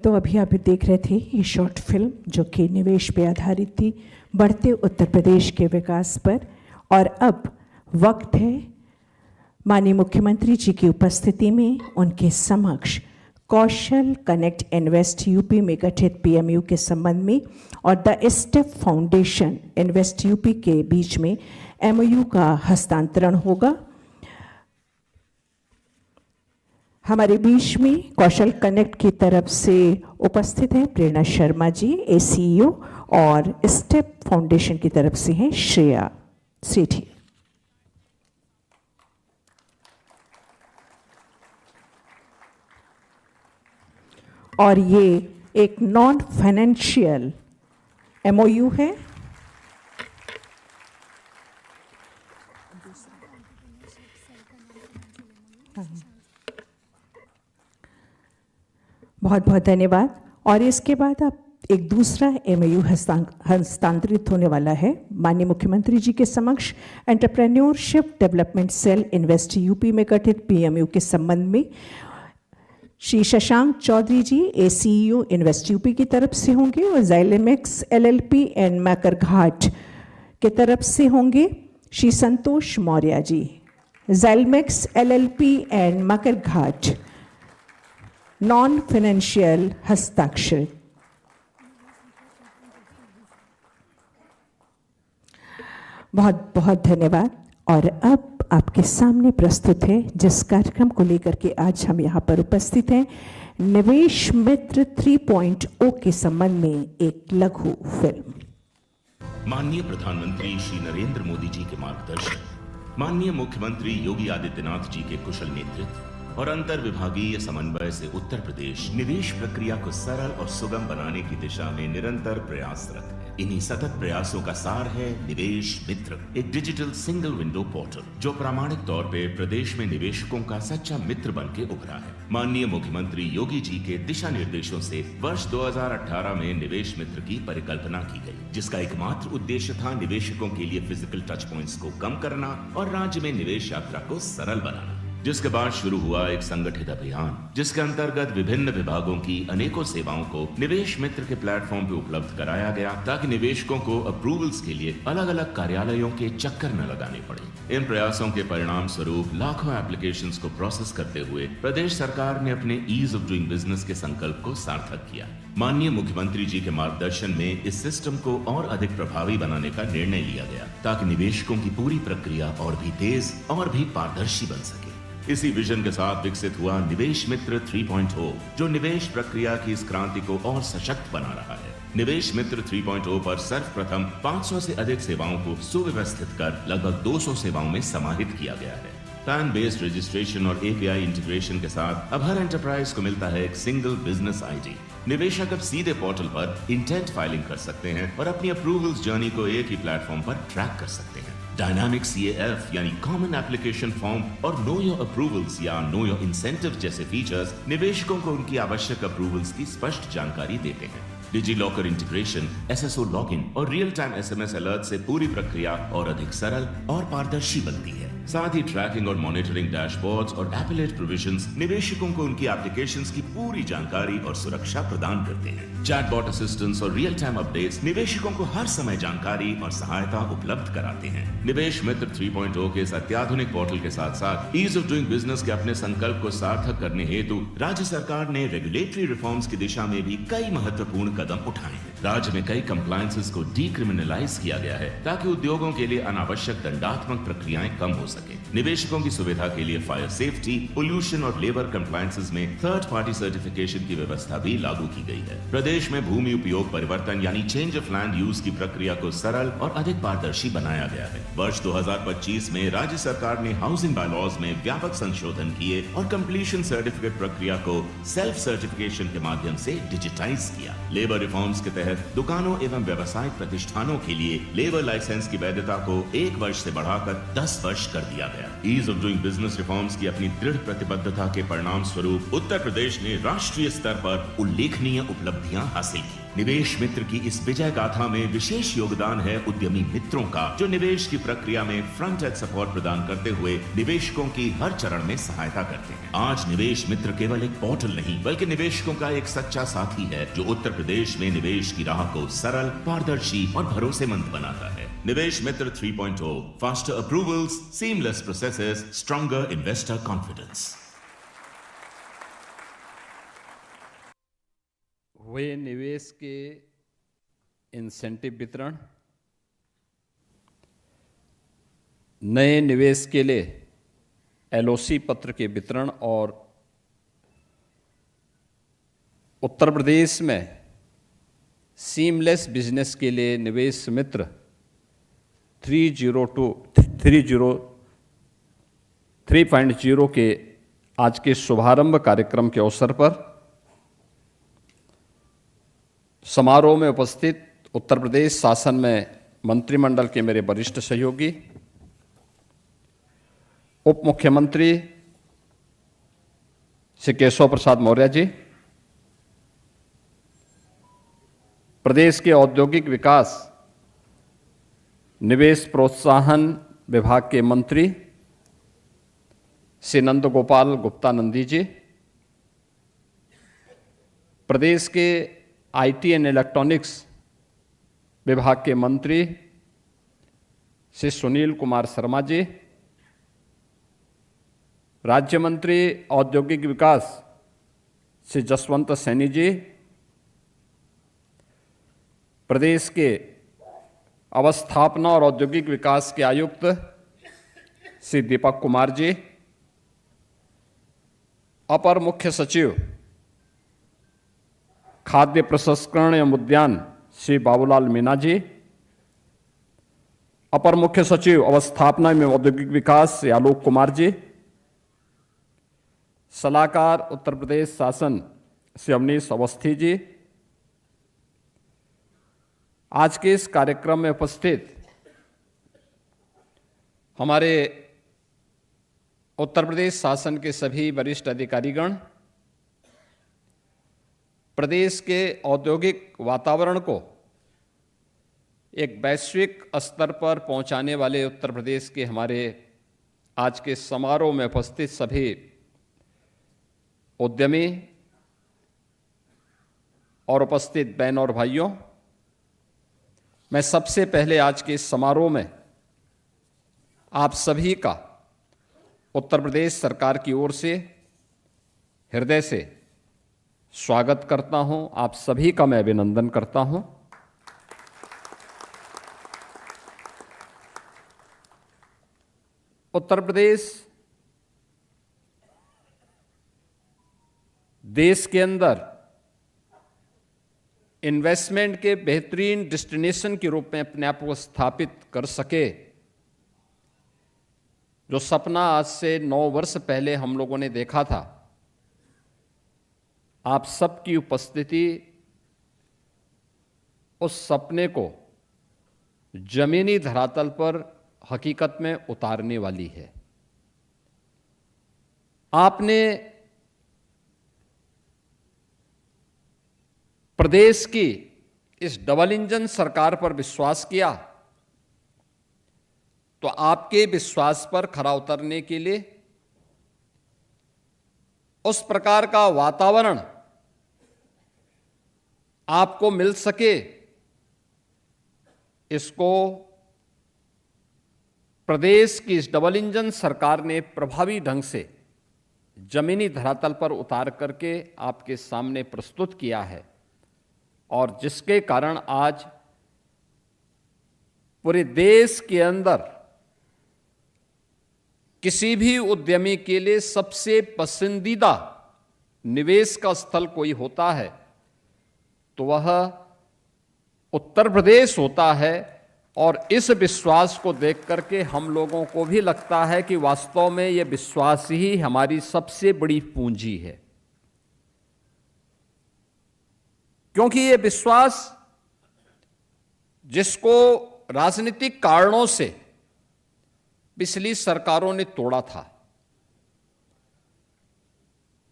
तो अभी आप देख रहे थे ये शॉर्ट फिल्म जो कि निवेश पे आधारित थी, बढ़ते उत्तर प्रदेश के विकास पर। और अब वक्त है माननीय मुख्यमंत्री जी की उपस्थिति में उनके समक्ष कौशल कनेक्ट इन्वेस्ट यूपी में गठित PMU के संबंध में और the step foundation invest UP के बीच में MOU का हस्तांतरण होगा। हमारे बीच में कौशल कनेक्ट की तरफ से उपस्थित हैं प्रेरणा शर्मा जी ACEO और स्टेप फाउंडेशन की तरफ से हैं श्रेया सेठी। और ये एक नॉन फाइनेंशियल MOU है। बहुत बहुत धन्यवाद। और इसके बाद अब एक दूसरा MOU हस्तांतरित होने वाला है माननीय मुख्यमंत्री जी के समक्ष entrepreneurship development cell invest UP में गठित PMU के संबंध में। Shri Shashank Chaudhary ji ACEO invest UP की तरफ से होंगे और जाइलेमेक्स LLP एंड मैकर घाट के तरफ से होंगे श्री संतोष मौर्य जी। जाइलेमेक्स LLP and Maker Ghat non financial हस्ताक्षर। बहुत बहुत धन्यवाद। और अब आपके सामने प्रस्तुत है जिस कार्यक्रम को लेकर के आज हम यहाँ पर उपस्थित हैं, निवेश मित्र 3.0 के संबंध में एक लघु फिल्म। माननीय प्रधानमंत्री श्री नरेंद्र मोदी जी के मार्गदर्शन, माननीय मुख्यमंत्री योगी आदित्यनाथ जी के कुशल नेतृत्व और अंतर विभागीय समन्वय से उत्तर प्रदेश निवेश प्रक्रिया को सरल और सुगम बनाने की दिशा में निरंतर प्रयासरत है। इन्हीं सतत प्रयासों का सार है निवेश मित्र, एक डिजिटल सिंगल विंडो पोर्टल जो प्रामाणिक तौर पे प्रदेश में निवेशकों का सच्चा मित्र बन के उभरा है। माननीय मुख्यमंत्री योगी जी के दिशा निर्देशों से वर्ष 2018 में निवेश मित्र की परिकल्पना की गई, जिसका एकमात्र उद्देश्य था निवेशकों के लिए फिजिकल टच पॉइंट्स को कम करना और राज्य में निवेश यात्रा को सरल बनाना। जिसके बाद शुरू हुआ एक संगठित अभियान, जिसके अंतर्गत विभिन्न विभागों की अनेकों सेवाओं को निवेश मित्र के प्लेटफॉर्म पे उपलब्ध कराया गया, ताकि निवेशकों को अप्रूवल्स के लिए अलग अलग कार्यालयों के चक्कर न लगाने पड़े। इन प्रयासों के परिणाम स्वरूप लाखों एप्लीकेशंस को प्रोसेस करते हुए प्रदेश सरकार ने अपने ईज ऑफ डूइंग बिजनेस के संकल्प को सार्थक किया। माननीय मुख्यमंत्री जी के मार्गदर्शन में इस सिस्टम को और अधिक प्रभावी बनाने का निर्णय लिया गया, ताकि निवेशकों की पूरी प्रक्रिया और भी तेज और भी पारदर्शी बन सके। इसी विजन के साथ विकसित हुआ निवेश मित्र 3.0, जो निवेश प्रक्रिया की इस क्रांति को और सशक्त बना रहा है। निवेश मित्र 3.0 पर सर्वप्रथम 500 से अधिक सेवाओं को सुव्यवस्थित कर लगभग 200 सेवाओं में समाहित किया गया है। पैन बेस्ड रजिस्ट्रेशन और एपीआई इंटीग्रेशन के साथ अब हर एंटरप्राइज को मिलता है एक सिंगल बिजनेस आईडी। निवेशक अब सीधे पोर्टल पर इंटेंट फाइलिंग कर सकते हैं और अपनी अप्रूवल्स जर्नी को एक ही प्लेटफॉर्म पर ट्रैक कर सकते हैं। डायनामिक CAF यानी कॉमन एप्लीकेशन फॉर्म और नो योर अप्रूवल्स या नो योर इंसेंटिव जैसे फीचर्स निवेशकों को उनकी आवश्यक अप्रूवल्स की स्पष्ट जानकारी देते हैं। Digi locker integration, SSO login और रियल टाइम SMS अलर्ट से पूरी प्रक्रिया और अधिक सरल और पारदर्शी बनती है। साथ ही ट्रैकिंग और मॉनिटरिंग डैशबोर्ड्स और एपिलेट प्रोविजंस निवेशकों को उनकी एप्लीकेशंस की पूरी जानकारी और सुरक्षा प्रदान करते हैं। चैटबॉट असिस्टेंस और रियल टाइम अपडेट्स निवेशकों को हर समय जानकारी और सहायता उपलब्ध कराते हैं। निवेश मित्र 3.0 के इस अत्याधुनिक पोर्टल के साथ साथ ईज ऑफ डूइंग बिजनेस के अपने संकल्प को सार्थक करने हेतु राज्य सरकार ने रेगुलेटरी रिफॉर्म्स की दिशा में भी कई महत्वपूर्ण कदम उठाए हैं। राज्य में कई कंप्लायंसेस को डीक्रिमिनलाइज किया गया है, ताकि उद्योगों के लिए अनावश्यक दंडात्मक प्रक्रियाएं कम हो सके। निवेशकों की सुविधा के लिए फायर सेफ्टी, पोल्यूशन और लेबर कंप्लायंसेस में थर्ड पार्टी सर्टिफिकेशन की व्यवस्था भी लागू की गई है। प्रदेश में भूमि उपयोग परिवर्तन यानी चेंज ऑफ लैंड यूज की प्रक्रिया को सरल और अधिक पारदर्शी बनाया गया है। वर्ष 2025 में राज्य सरकार ने हाउसिंग बायलॉज में व्यापक संशोधन किए और कंप्लीशन सर्टिफिकेट प्रक्रिया को सेल्फ सर्टिफिकेशन के माध्यम से डिजिटाइज किया। लेबर रिफॉर्म्स के तहत दुकानों एवं व्यावसायिक प्रतिष्ठानों के लिए लेबर लाइसेंस की वैधता को 1 वर्ष से बढ़ाकर 10 वर्ष कर दिया गया। Ease of doing business reforms की अपनी दृढ़ प्रतिबद्धता के परिणाम स्वरूप उत्तर प्रदेश ने राष्ट्रीय स्तर पर उल्लेखनीय उपलब्धियां हासिल की। निवेश मित्र की इस विजय गाथा में विशेष योगदान है उद्यमी मित्रों का, जो निवेश की प्रक्रिया में फ्रंट एंड सपोर्ट प्रदान करते हुए निवेशकों की हर चरण में सहायता करते हैं। आज निवेश मित्र केवल एक पोर्टल नहीं, बल्कि निवेशकों का एक सच्चा साथी है, जो उत्तर प्रदेश में निवेश की राह को सरल, पारदर्शी और भरोसेमंद बनाता है। निवेश मित्र 3.0, faster approvals, seamless processes, stronger investor confidence. हुए निवेश के इंसेंटिव वितरण, नए निवेश के लिए LOC पत्र के वितरण और उत्तर प्रदेश में सीमलेस बिजनेस के लिए निवेश मित्र 3.0 के आज के शुभारंभ कार्यक्रम के अवसर पर समारोह में उपस्थित उत्तर प्रदेश शासन में मंत्रिमंडल के मेरे वरिष्ठ सहयोगी, उप मुख्यमंत्री श्री केशव प्रसाद मौर्य जी, प्रदेश के औद्योगिक विकास निवेश प्रोत्साहन विभाग के मंत्री श्री नंद गोपाल गुप्ता नंदी जी, प्रदेश के IT एंड इलेक्ट्रॉनिक्स विभाग के मंत्री श्री सुनील कुमार शर्मा जी, राज्य मंत्री औद्योगिक विकास श्री जसवंत सैनी जी, प्रदेश के अवस्थापना और औद्योगिक विकास के आयुक्त श्री दीपक कुमार जी, अपर मुख्य सचिव खाद्य प्रसंस्करण एवं उद्यान श्री बाबूलाल मीना जी, अपर मुख्य सचिव अवस्थापना एवं औद्योगिक विकास श्री आलोक कुमार जी, सलाहकार उत्तर प्रदेश शासन श्री अवनीश अवस्थी जी, आज के इस कार्यक्रम में उपस्थित हमारे उत्तर प्रदेश शासन के सभी वरिष्ठ अधिकारीगण, प्रदेश के औद्योगिक वातावरण को एक वैश्विक स्तर पर पहुंचाने वाले उत्तर प्रदेश के हमारे आज के समारोह में उपस्थित सभी उद्यमी और उपस्थित बहनों और भाइयों, मैं सबसे पहले आज के इस समारोह में आप सभी का उत्तर प्रदेश सरकार की ओर से हृदय से स्वागत करता हूं। आप सभी का मैं अभिनंदन करता हूं। उत्तर प्रदेश देश के अंदर इन्वेस्टमेंट के बेहतरीन डेस्टिनेशन के रूप में अपने आप को स्थापित कर सके, जो सपना आज से 9 वर्ष पहले हम लोगों ने देखा था, आप सबकी उपस्थिति उस सपने को जमीनी धरातल पर हकीकत में उतारने वाली है। आपने प्रदेश की इस डबल इंजन सरकार पर विश्वास किया, तो आपके विश्वास पर खरा उतरने के लिए उस प्रकार का वातावरण आपको मिल सके, इसको प्रदेश की इस डबल इंजन सरकार ने प्रभावी ढंग से जमीनी धरातल पर उतार करके आपके सामने प्रस्तुत किया है, और जिसके कारण आज पूरे देश के अंदर किसी भी उद्यमी के लिए सबसे पसंदीदा निवेश का स्थल कोई होता है तो वह उत्तर प्रदेश होता है। और इस विश्वास को देख करके हम लोगों को भी लगता है कि वास्तव में यह विश्वास ही हमारी सबसे बड़ी पूंजी है, क्योंकि यह विश्वास जिसको राजनीतिक कारणों से पिछली सरकारों ने तोड़ा था,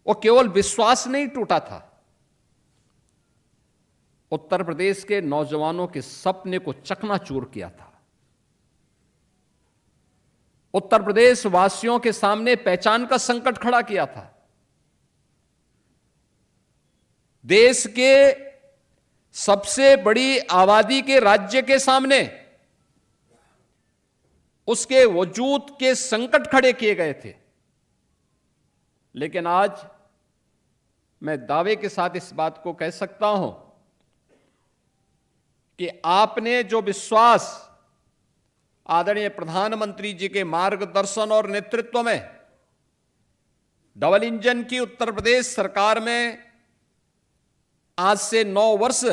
वो केवल विश्वास नहीं टूटा था, उत्तर प्रदेश के नौजवानों के सपने को चकनाचूर किया था। उत्तर प्रदेश वासियों के सामने पहचान का संकट खड़ा किया था। देश के सबसे बड़ी आबादी के राज्य के सामने उसके वजूद के संकट खड़े किए गए थे। लेकिन आज मैं दावे के साथ इस बात को कह सकता हूं कि आपने जो विश्वास आदरणीय प्रधानमंत्री जी के मार्गदर्शन और नेतृत्व में डबल इंजन की उत्तर प्रदेश सरकार में आज से 9 वर्ष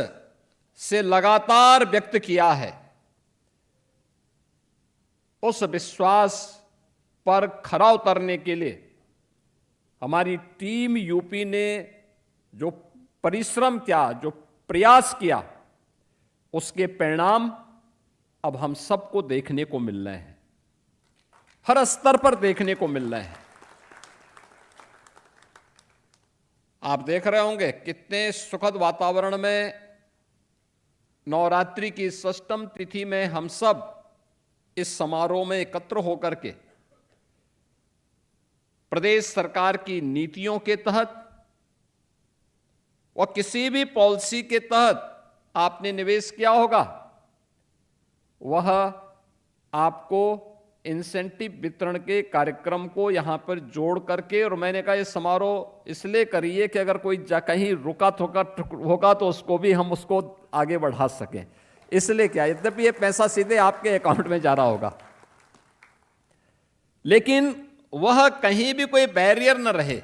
से लगातार व्यक्त किया है, उस विश्वास पर खरा उतरने के लिए हमारी टीम यूपी ने जो परिश्रम किया, जो प्रयास किया, उसके परिणाम अब हम सबको देखने को मिल रहे हैं, हर स्तर पर देखने को मिल रहे हैं। आप देख रहे होंगे कितने सुखद वातावरण में नवरात्रि की षष्ठम तिथि में हम सब इस समारोह में एकत्र होकर के प्रदेश सरकार की नीतियों के तहत और किसी भी पॉलिसी के तहत आपने निवेश किया होगा, वह आपको इंसेंटिव वितरण के कार्यक्रम को यहां पर जोड़ करके, और मैंने कहा ये समारोह इसलिए करिए कि अगर कोई कहीं रुका होगा तो उसको भी हम उसको आगे बढ़ा सकें, इसलिए क्या, यद्यपि ये पैसा सीधे आपके अकाउंट में जा रहा होगा, लेकिन वह कहीं भी कोई बैरियर न रहे।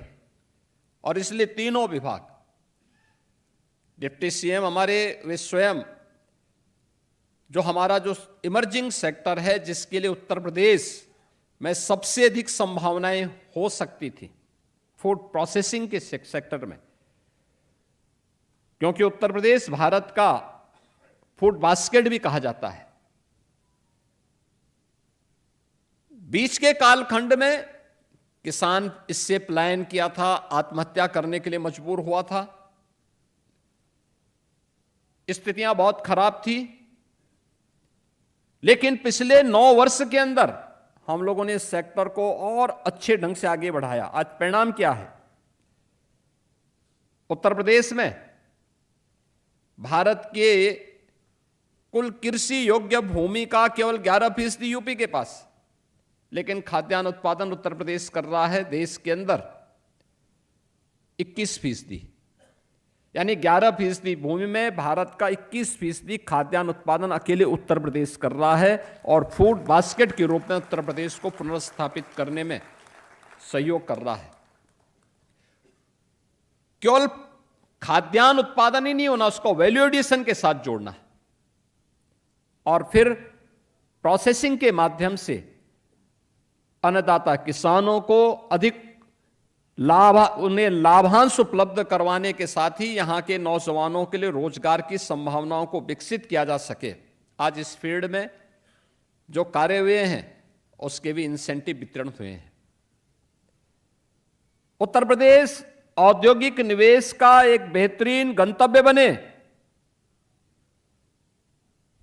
और इसलिए तीनों विभाग, डिप्टी सीएम हमारे वे स्वयं, जो हमारा जो इमर्जिंग सेक्टर है जिसके लिए उत्तर प्रदेश में सबसे अधिक संभावनाएं हो सकती थी, फूड प्रोसेसिंग के सेक्टर में, क्योंकि उत्तर प्रदेश भारत का फूड बास्केट भी कहा जाता है। बीच के कालखंड में किसान इससे पलायन किया था, आत्महत्या करने के लिए मजबूर हुआ था, स्थितियां बहुत खराब थी। लेकिन पिछले 9 वर्ष के अंदर हम लोगों ने इस सेक्टर को और अच्छे ढंग से आगे बढ़ाया। आज परिणाम क्या है? उत्तर प्रदेश में भारत के कुल कृषि योग्य भूमि का केवल 11% यूपी के पास, लेकिन खाद्यान्न उत्पादन उत्तर प्रदेश कर रहा है देश के अंदर 21%। यानी 11% भूमि में भारत का 21% खाद्यान्न उत्पादन अकेले उत्तर प्रदेश कर रहा है, और फूड बास्केट के रूप में उत्तर प्रदेश को पुनर्स्थापित करने में सहयोग कर रहा है। केवल खाद्यान्न उत्पादन ही नहीं होना, उसको वैल्यू एडिशन के साथ जोड़ना है, और फिर प्रोसेसिंग के माध्यम से अन्नदाता किसानों को अधिक उन्हें लाभांश उपलब्ध करवाने के साथ ही यहां के नौजवानों के लिए रोजगार की संभावनाओं को विकसित किया जा सके। आज इस फील्ड में जो कार्य हुए हैं उसके भी इंसेंटिव वितरण हुए हैं। उत्तर प्रदेश औद्योगिक निवेश का एक बेहतरीन गंतव्य बने,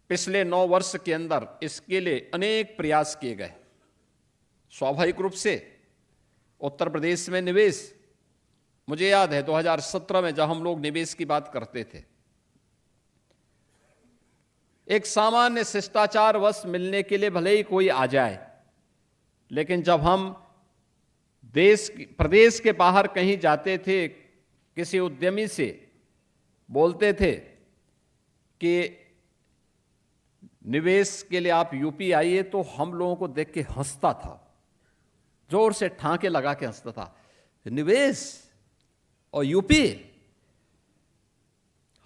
पिछले 9 वर्ष के अंदर इसके लिए अनेक प्रयास किए गए। स्वाभाविक रूप से उत्तर प्रदेश में निवेश, मुझे याद है 2017 में जब हम लोग निवेश की बात करते थे, एक सामान्य शिष्टाचारवश मिलने के लिए भले ही कोई आ जाए, लेकिन जब हम प्रदेश के बाहर कहीं जाते थे, किसी उद्यमी से बोलते थे कि निवेश के लिए आप यूपी आइए, तो हम लोगों को देख के हंसता था, जोर से ठाके लगा के हंसता था। निवेश और यूपी,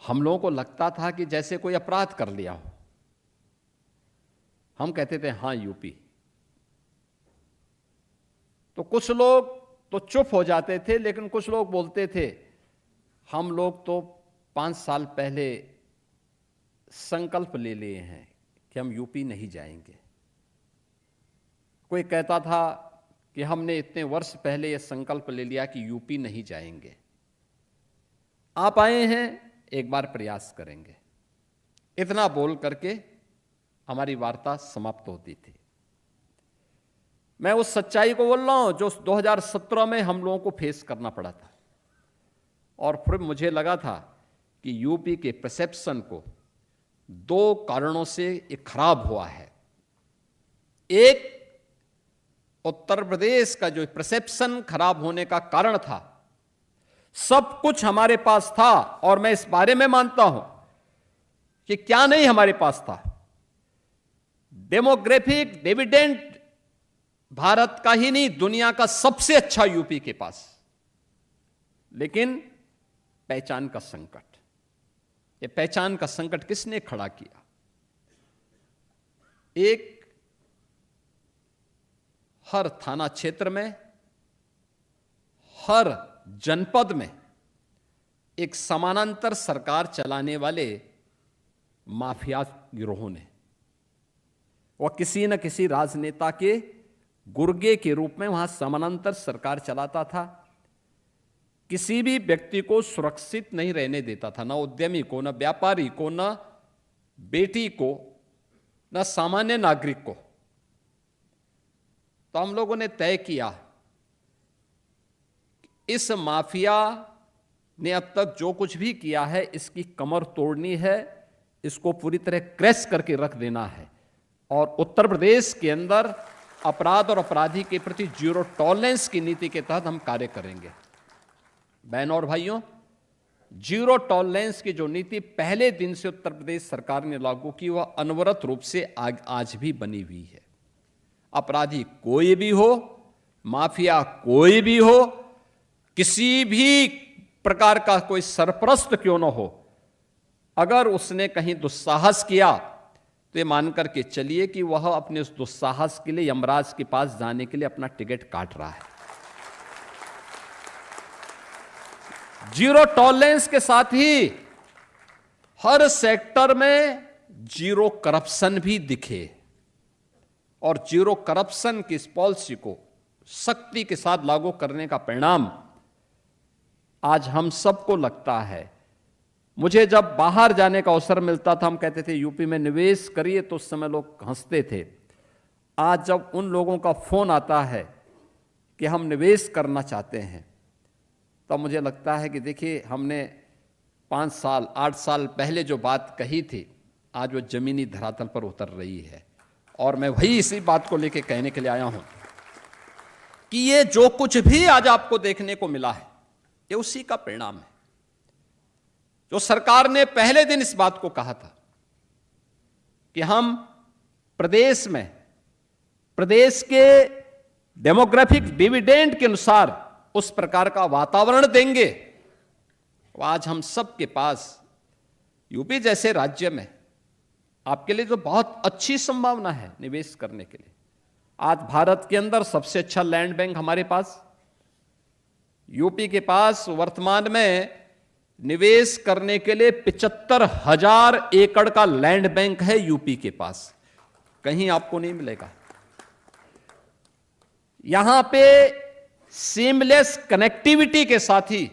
हम लोगों को लगता था कि जैसे कोई अपराध कर लिया हो। हम कहते थे हां यूपी, तो कुछ लोग तो चुप हो जाते थे, लेकिन कुछ लोग बोलते थे हम लोग तो 5 साल पहले संकल्प ले लिए हैं कि हम यूपी नहीं जाएंगे। कोई कहता था कि हमने इतने वर्ष पहले यह संकल्प ले लिया कि यूपी नहीं जाएंगे। आप आए हैं, एक बार प्रयास करेंगे। इतना बोल करके हमारी वार्ता समाप्त होती थी। मैं उस सच्चाई को बोल रहा हूं जो 2017 में हम लोगों को फेस करना पड़ा था, और फिर मुझे लगा था कि यूपी के परसेप्शन को 2 कारणों से ये खराब हुआ है। एक, उत्तर प्रदेश का जो परसेप्शन खराब होने का कारण था, सब कुछ हमारे पास था, और मैं इस बारे में मानता हूं कि क्या नहीं हमारे पास था। डेमोग्राफिक डिविडेंड भारत का ही नहीं, दुनिया का सबसे अच्छा यूपी के पास, लेकिन पहचान का संकट। ये पहचान का संकट किसने खड़ा किया? एक, हर थाना क्षेत्र में, हर जनपद में एक समानांतर सरकार चलाने वाले माफिया गिरोहों ने, वह किसी न किसी राजनेता के गुर्गे के रूप में वहां समानांतर सरकार चलाता था। किसी भी व्यक्ति को सुरक्षित नहीं रहने देता था, ना उद्यमी को, ना व्यापारी को, ना बेटी को, ना सामान्य नागरिक को। तो हम लोगों ने तय किया, इस माफिया ने अब तक जो कुछ भी किया है इसकी कमर तोड़नी है, इसको पूरी तरह क्रैश करके रख देना है, और उत्तर प्रदेश के अंदर अपराध और अपराधी के प्रति 0 टॉलरेंस की नीति के तहत हम कार्य करेंगे। बहनों और भाइयों, 0 टॉलरेंस की जो नीति पहले दिन से उत्तर प्रदेश सरकार ने लागू की, वह अनवरत रूप से आज भी बनी हुई है। अपराधी कोई भी हो, माफिया कोई भी हो, किसी भी प्रकार का कोई सरपरस्त क्यों न हो, अगर उसने कहीं दुस्साहस किया तो ये मान करके चलिए कि वह अपने उस दुस्साहस के लिए यमराज के पास जाने के लिए अपना टिकट काट रहा है। जीरो टॉलरेंस के साथ ही हर सेक्टर में जीरो करप्शन भी दिखे और जीरो करप्शन की इस पॉलिसी को सख्ती के साथ लागू करने का परिणाम आज हम सबको लगता है। मुझे जब बाहर जाने का अवसर मिलता था, हम कहते थे यूपी में निवेश करिए, तो उस समय लोग हंसते थे। आज जब उन लोगों का फोन आता है कि हम निवेश करना चाहते हैं, तब मुझे लगता है कि देखिए, हमने 5 साल 8 साल पहले जो बात कही थी, आज वो जमीनी धरातल पर उतर रही है। और मैं वही इसी बात को लेकर कहने के लिए आया हूं कि ये जो कुछ भी आज आपको देखने को मिला है, ये उसी का परिणाम है। जो सरकार ने पहले दिन इस बात को कहा था कि हम प्रदेश में प्रदेश के डेमोग्राफिक डिविडेंड के अनुसार उस प्रकार का वातावरण देंगे, वो आज हम सबके पास यूपी जैसे राज्य में आपके लिए तो बहुत अच्छी संभावना है निवेश करने के लिए। आज भारत के अंदर सबसे अच्छा लैंड बैंक हमारे पास, यूपी के पास वर्तमान में निवेश करने के लिए 75,000 एकड़ का लैंड बैंक है यूपी के पास, कहीं आपको नहीं मिलेगा। यहां पे सीमलेस कनेक्टिविटी के साथ ही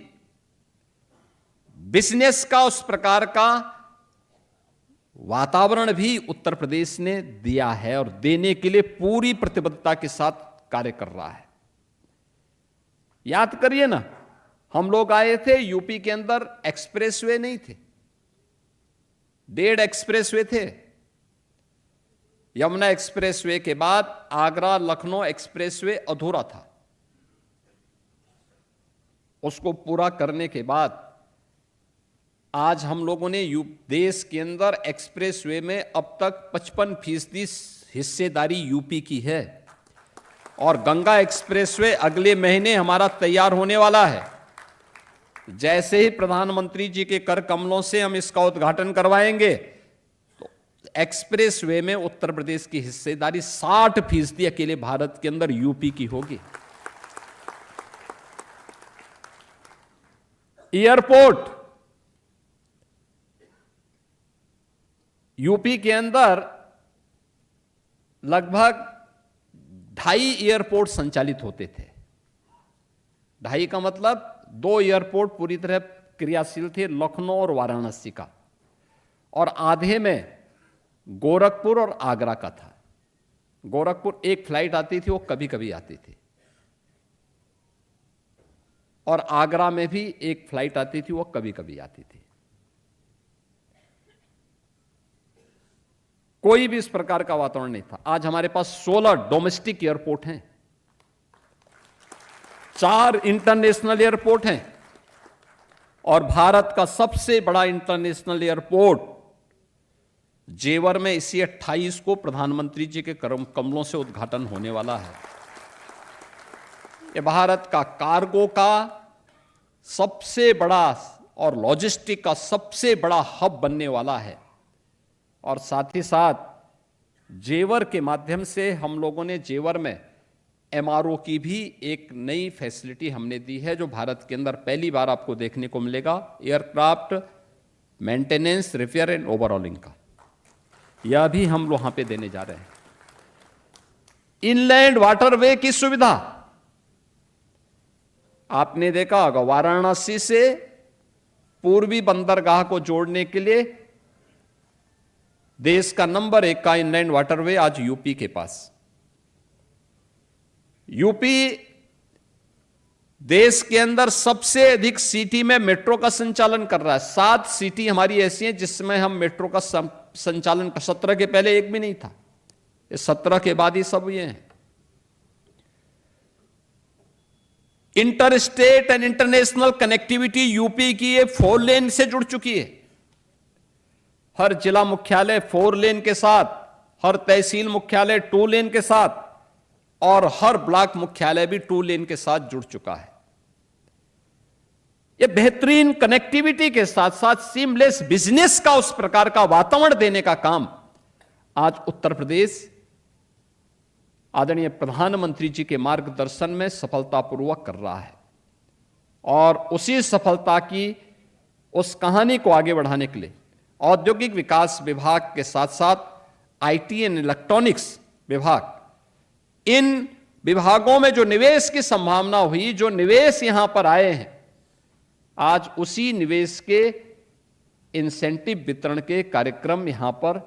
बिजनेस का उस प्रकार का वातावरण भी उत्तर प्रदेश ने दिया है और देने के लिए पूरी प्रतिबद्धता के साथ कार्य कर रहा है। याद करिए ना, हम लोग आए थे, यूपी के अंदर एक्सप्रेसवे नहीं थे, 1.5 एक्सप्रेसवे थे। यमुना एक्सप्रेसवे के बाद आगरा लखनऊ एक्सप्रेसवे अधूरा था। उसको पूरा करने के बाद आज हम लोगों ने देश के अंदर एक्सप्रेसवे में अब तक 55% हिस्सेदारी यूपी की है और गंगा एक्सप्रेसवे अगले महीने हमारा तैयार होने वाला है। जैसे ही प्रधानमंत्री जी के कर कमलों से हम इसका उद्घाटन करवाएंगे, तो एक्सप्रेसवे में उत्तर प्रदेश की हिस्सेदारी 60% अकेले भारत के अंदर यूपी की होगी। एयरपोर्ट यूपी के अंदर लगभग 2.5 एयरपोर्ट संचालित होते थे। 2.5 का मतलब 2 एयरपोर्ट पूरी तरह क्रियाशील थे, लखनऊ और वाराणसी का, और आधे में गोरखपुर और आगरा का था। गोरखपुर एक फ्लाइट आती थी, वो कभी कभी आती थी, और आगरा में भी एक फ्लाइट आती थी, वो कभी कभी आती थी। कोई भी इस प्रकार का वातावरण नहीं था। आज हमारे पास 16 डोमेस्टिक एयरपोर्ट हैं, 4 इंटरनेशनल एयरपोर्ट हैं, और भारत का सबसे बड़ा इंटरनेशनल एयरपोर्ट जेवर में इसी 28 को प्रधानमंत्री जी के कमलों से उद्घाटन होने वाला है। यह भारत का कार्गो का सबसे बड़ा और लॉजिस्टिक का सबसे बड़ा हब बनने वाला है। और साथ ही साथ जेवर के माध्यम से हम लोगों ने जेवर में एमआरओ की भी एक नई फैसिलिटी हमने दी है, जो भारत के अंदर पहली बार आपको देखने को मिलेगा। Aircraft maintenance, repair and overhauling का यह भी हम वहां पे देने जा रहे हैं। इनलैंड वाटरवे की सुविधा आपने देखा होगा, वाराणसी से पूर्वी बंदरगाह को जोड़ने के लिए देश का नंबर 1 का इनलैंड वाटरवे आज यूपी के पास। यूपी देश के अंदर सबसे अधिक सिटी में मेट्रो का संचालन कर रहा है। 7 सिटी हमारी ऐसी हैं जिसमें हम मेट्रो का संचालन, 17 के पहले एक भी नहीं था, ये 17 के बाद ही सब ये हैं। Inter state and international connectivity UP की ये 4 लेन से जुड़ चुकी है। हर जिला मुख्यालय 4 लेन के साथ, हर तहसील मुख्यालय 2 लेन के साथ, और हर ब्लॉक मुख्यालय भी 2 लेन के साथ जुड़ चुका है। यह बेहतरीन कनेक्टिविटी के साथ साथ सीमलेस बिजनेस का उस प्रकार का वातावरण देने का काम आज उत्तर प्रदेश आदरणीय प्रधानमंत्री जी के मार्गदर्शन में सफलतापूर्वक कर रहा है। और उसी सफलता की उस कहानी को आगे बढ़ाने के लिए औद्योगिक विकास विभाग के साथ साथ आईटी एंड इलेक्ट्रॉनिक्स विभाग, इन विभागों में जो निवेश की संभावना हुई, जो निवेश यहां पर आए हैं, आज उसी निवेश के इंसेंटिव वितरण के कार्यक्रम यहां पर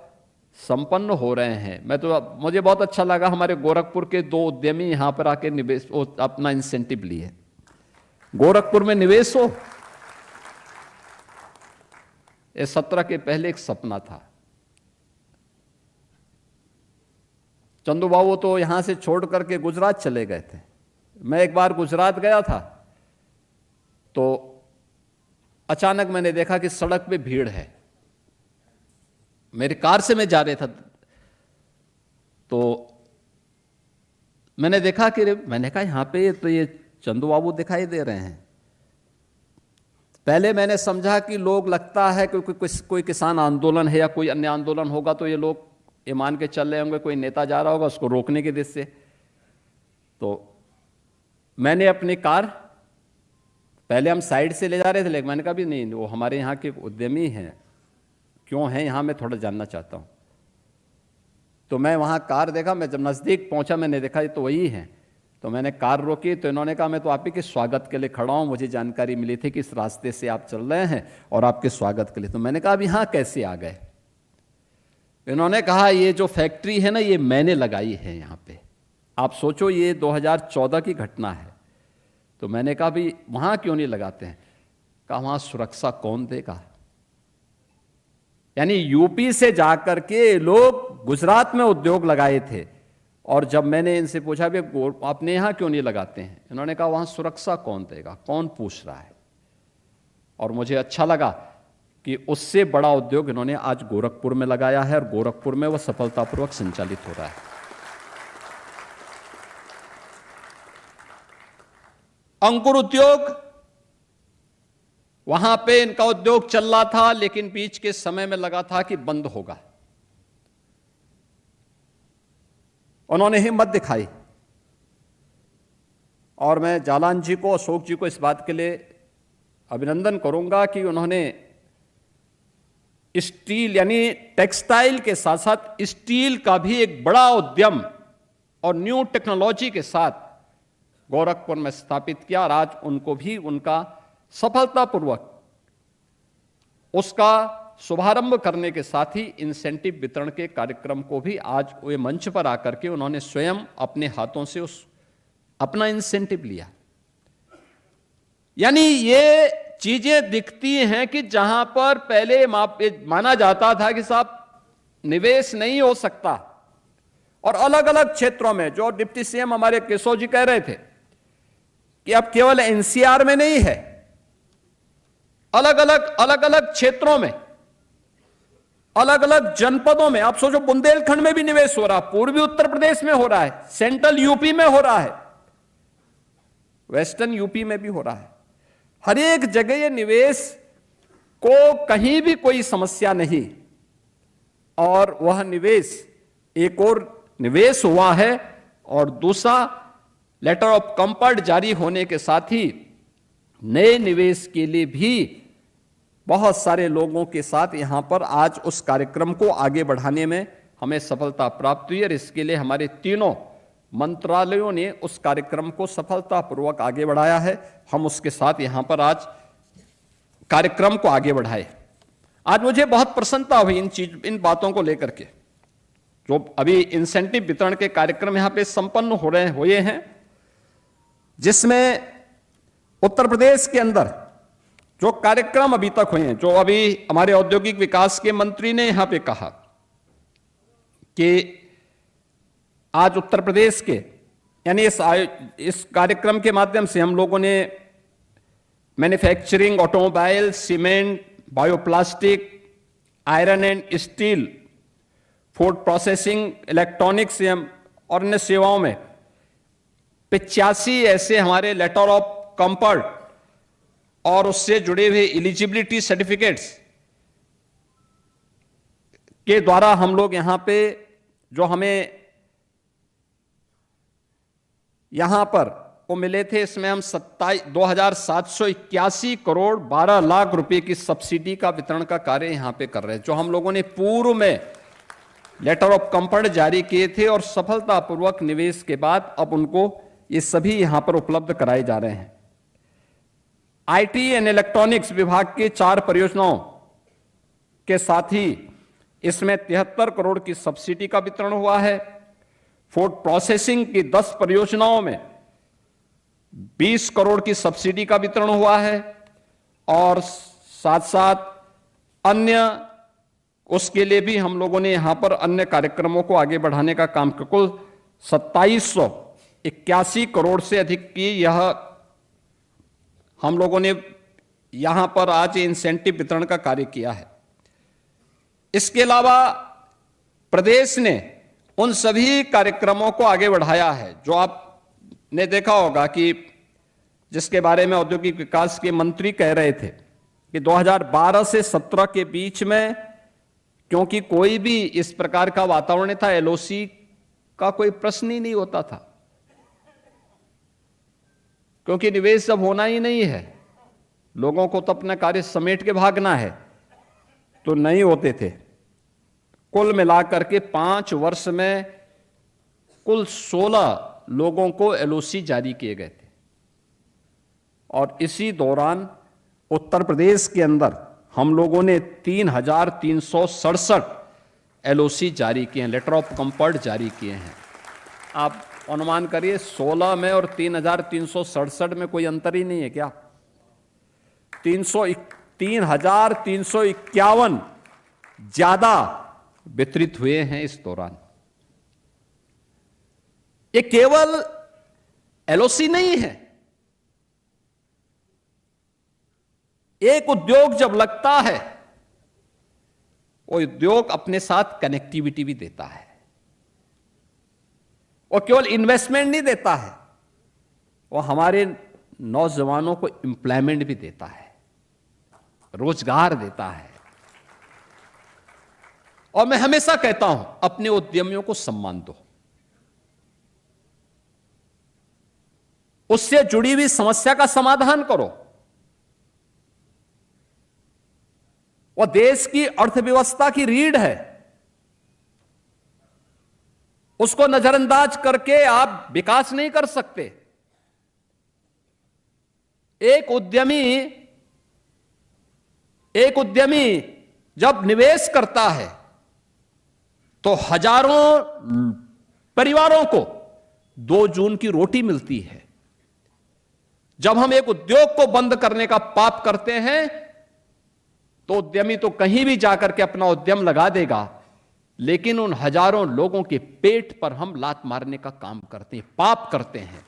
संपन्न हो रहे हैं। मुझे बहुत अच्छा लगा, हमारे गोरखपुर के 2 उद्यमी यहां पर आके निवेश अपना इंसेंटिव लिए। गोरखपुर में निवेश हो, ये 17 के पहले एक सपना था। चंदू बाबू तो यहां से छोड़ करके गुजरात चले गए थे। मैं एक बार गुजरात गया था तो अचानक मैंने देखा कि सड़क पे भीड़ है। मेरी कार से मैं जा रहा था तो मैंने देखा कि मैंने कहा यहां पे तो ये चंदू बाबू दिखाई दे रहे हैं। पहले मैंने समझा कि लोग, लगता है कि कोई किसान आंदोलन है या कोई अन्य आंदोलन होगा तो ये लोग ये मान के चल रहे होंगे कोई नेता जा रहा होगा उसको रोकने के दृष्टि से। तो मैंने अपनी कार, पहले हम साइड से ले जा रहे थे, लेकिन मैंने कहा भी नहीं, वो हमारे यहाँ के उद्यमी हैं, क्यों हैं यहाँ, मैं थोड़ा जानना चाहता हूँ। तो मैं वहाँ कार देखा, मैं जब नज़दीक पहुँचा मैंने देखा ये तो वही हैं। तो मैंने कार रोकी तो इन्होंने कहा मैं तो आप ही के स्वागत के लिए खड़ा हूँ, मुझे जानकारी मिली थी कि इस रास्ते से आप चल रहे हैं और आपके स्वागत के लिए। तो मैंने कहा अब यहाँ कैसे आ गए? इन्होंने कहा ये जो फैक्ट्री है ना, ये मैंने लगाई है यहाँ पे। आप सोचो ये 2014 की घटना है। तो मैंने कहा भी वहाँ क्यों नहीं लगाते हैं? कहा वहाँ सुरक्षा कौन देगा? यानी यूपी से जाकर के लोग गुजरात में उद्योग लगाए थे, और जब मैंने इनसे पूछा भी आपने यहाँ क्यों नहीं लगाते हैं, इन्होंने कहा वहाँ सुरक्षा कौन देगा, कौन पूछ रहा है। और मुझे अच्छा लगा कि उससे बड़ा उद्योग इन्होंने आज गोरखपुर में लगाया है और गोरखपुर में वह सफलतापूर्वक संचालित हो रहा है। अंकुर उद्योग, वहां पे इनका उद्योग चल रहा था, लेकिन बीच के समय में लगा था कि बंद होगा। उन्होंने हिम्मत दिखाई और मैं जालान जी को, अशोक जी को इस बात के लिए अभिनंदन करूंगा कि उन्होंने स्टील यानी टेक्सटाइल के साथ साथ स्टील का भी एक बड़ा उद्यम और न्यू टेक्नोलॉजी के साथ गोरखपुर में स्थापित किया, और आज उनको भी उनका सफलतापूर्वक उसका शुभारंभ करने के साथ ही इंसेंटिव वितरण के कार्यक्रम को भी आज वे मंच पर आकर के उन्होंने स्वयं अपने हाथों से अपना इंसेंटिव लिया। यानी ये चीजें दिखती हैं कि जहां पर पहले माना जाता था कि साहब निवेश नहीं हो सकता, और अलग अलग क्षेत्रों में, जो डिप्टी सीएम हमारे केशव जी कह रहे थे कि अब केवल एनसीआर में नहीं है, अलग अलग क्षेत्रों में, अलग अलग जनपदों में, आप सोचो बुंदेलखंड में भी निवेश हो रहा, पूर्वी उत्तर प्रदेश में हो रहा है, सेंट्रल यूपी में हो रहा है, वेस्टर्न यूपी में भी हो रहा है। हर एक जगह ये निवेश को कहीं भी कोई समस्या नहीं, और वह निवेश, एक और निवेश हुआ है और दूसरा लेटर ऑफ कंफर्ट जारी होने के साथ ही नए निवेश के लिए भी बहुत सारे लोगों के साथ यहां पर आज उस कार्यक्रम को आगे बढ़ाने में हमें सफलता प्राप्त हुई, और इसके लिए हमारे तीनों मंत्रालयों ने उस कार्यक्रम को सफलतापूर्वक आगे बढ़ाया है। हम उसके साथ यहां पर आज कार्यक्रम को आगे बढ़ाए। आज मुझे बहुत प्रसन्नता हुई इन बातों को लेकर के, जो अभी इंसेंटिव वितरण के कार्यक्रम यहां पे संपन्न हुए हैं, जिसमें उत्तर प्रदेश के अंदर जो कार्यक्रम अभी तक हुए हैं, जो अभी हमारे औद्योगिक विकास के मंत्री ने यहां पे कहा कि आज उत्तर प्रदेश के, यानी इस कार्यक्रम के माध्यम से हम लोगों ने manufacturing, automobile, cement, bioplastic, iron and steel, food processing, electronics और अन्य सेवाओं में 85 ऐसे हमारे लेटर ऑफ कंफर्ट और उससे जुड़े हुए एलिजिबिलिटी सर्टिफिकेट्स के द्वारा हम लोग यहां पे, जो हमें यहां पर को मिले थे, इसमें हम 2,781 करोड़ 12 लाख रुपए की सब्सिडी का वितरण का कार्य यहां पे कर रहे हैं, जो हम लोगों ने पूर्व में लेटर ऑफ कंफर्ट जारी किए थे और सफलतापूर्वक निवेश के बाद अब उनको ये सभी यहां पर उपलब्ध कराए जा रहे हैं। आईटी एंड इलेक्ट्रॉनिक्स विभाग के 4 परियोजनाओं के साथ ही इसमें 73 करोड़ की सब्सिडी का वितरण हुआ है। फूड प्रोसेसिंग की 10 परियोजनाओं में 20 करोड़ की सब्सिडी का वितरण हुआ है और साथ साथ अन्य उसके लिए भी हम लोगों ने यहां पर अन्य कार्यक्रमों को आगे बढ़ाने का काम किया। कुल 2781 करोड़ से अधिक की यह हम लोगों ने यहां पर आज इंसेंटिव वितरण का कार्य किया है। इसके अलावा प्रदेश ने उन सभी कार्यक्रमों को आगे बढ़ाया है जो आपने देखा होगा कि जिसके बारे में औद्योगिक विकास के मंत्री कह रहे थे कि 2012 से 17 के बीच में, क्योंकि कोई भी इस प्रकार का वातावरण था, एलओसी का कोई प्रश्न ही नहीं होता था, क्योंकि निवेश अब होना ही नहीं है, लोगों को तो अपना कार्य समेट के भागना है, तो नहीं होते थे। कुल मिलाकर के 5 वर्ष में कुल 16 लोगों को एलओसी जारी किए गए थे और इसी दौरान उत्तर प्रदेश के अंदर हम लोगों ने 3,367 एलओसी जारी किए हैं, लेटर ऑफ कंफर्ट जारी किए हैं। आप अनुमान करिए 16 में और 3,367 में कोई अंतर ही नहीं है क्या? 3,351 ज्यादा वितरित हुए हैं इस दौरान। ये केवल एलओसी नहीं है, एक उद्योग जब लगता है वो उद्योग अपने साथ कनेक्टिविटी भी देता है, वो केवल इन्वेस्टमेंट नहीं देता है, वो हमारे नौजवानों को एम्प्लॉयमेंट भी देता है, रोजगार देता है। और मैं हमेशा कहता हूं अपने उद्यमियों को सम्मान दो, उससे जुड़ी हुई समस्या का समाधान करो। वह देश की अर्थव्यवस्था की रीढ़ है, उसको नजरअंदाज करके आप विकास नहीं कर सकते। एक उद्यमी जब निवेश करता है तो हजारों परिवारों को 2 जून की रोटी मिलती है। जब हम एक उद्योग को बंद करने का पाप करते हैं तो उद्यमी तो कहीं भी जाकर के अपना उद्यम लगा देगा, लेकिन उन हजारों लोगों के पेट पर हम लात मारने का काम करते हैं, पाप करते हैं।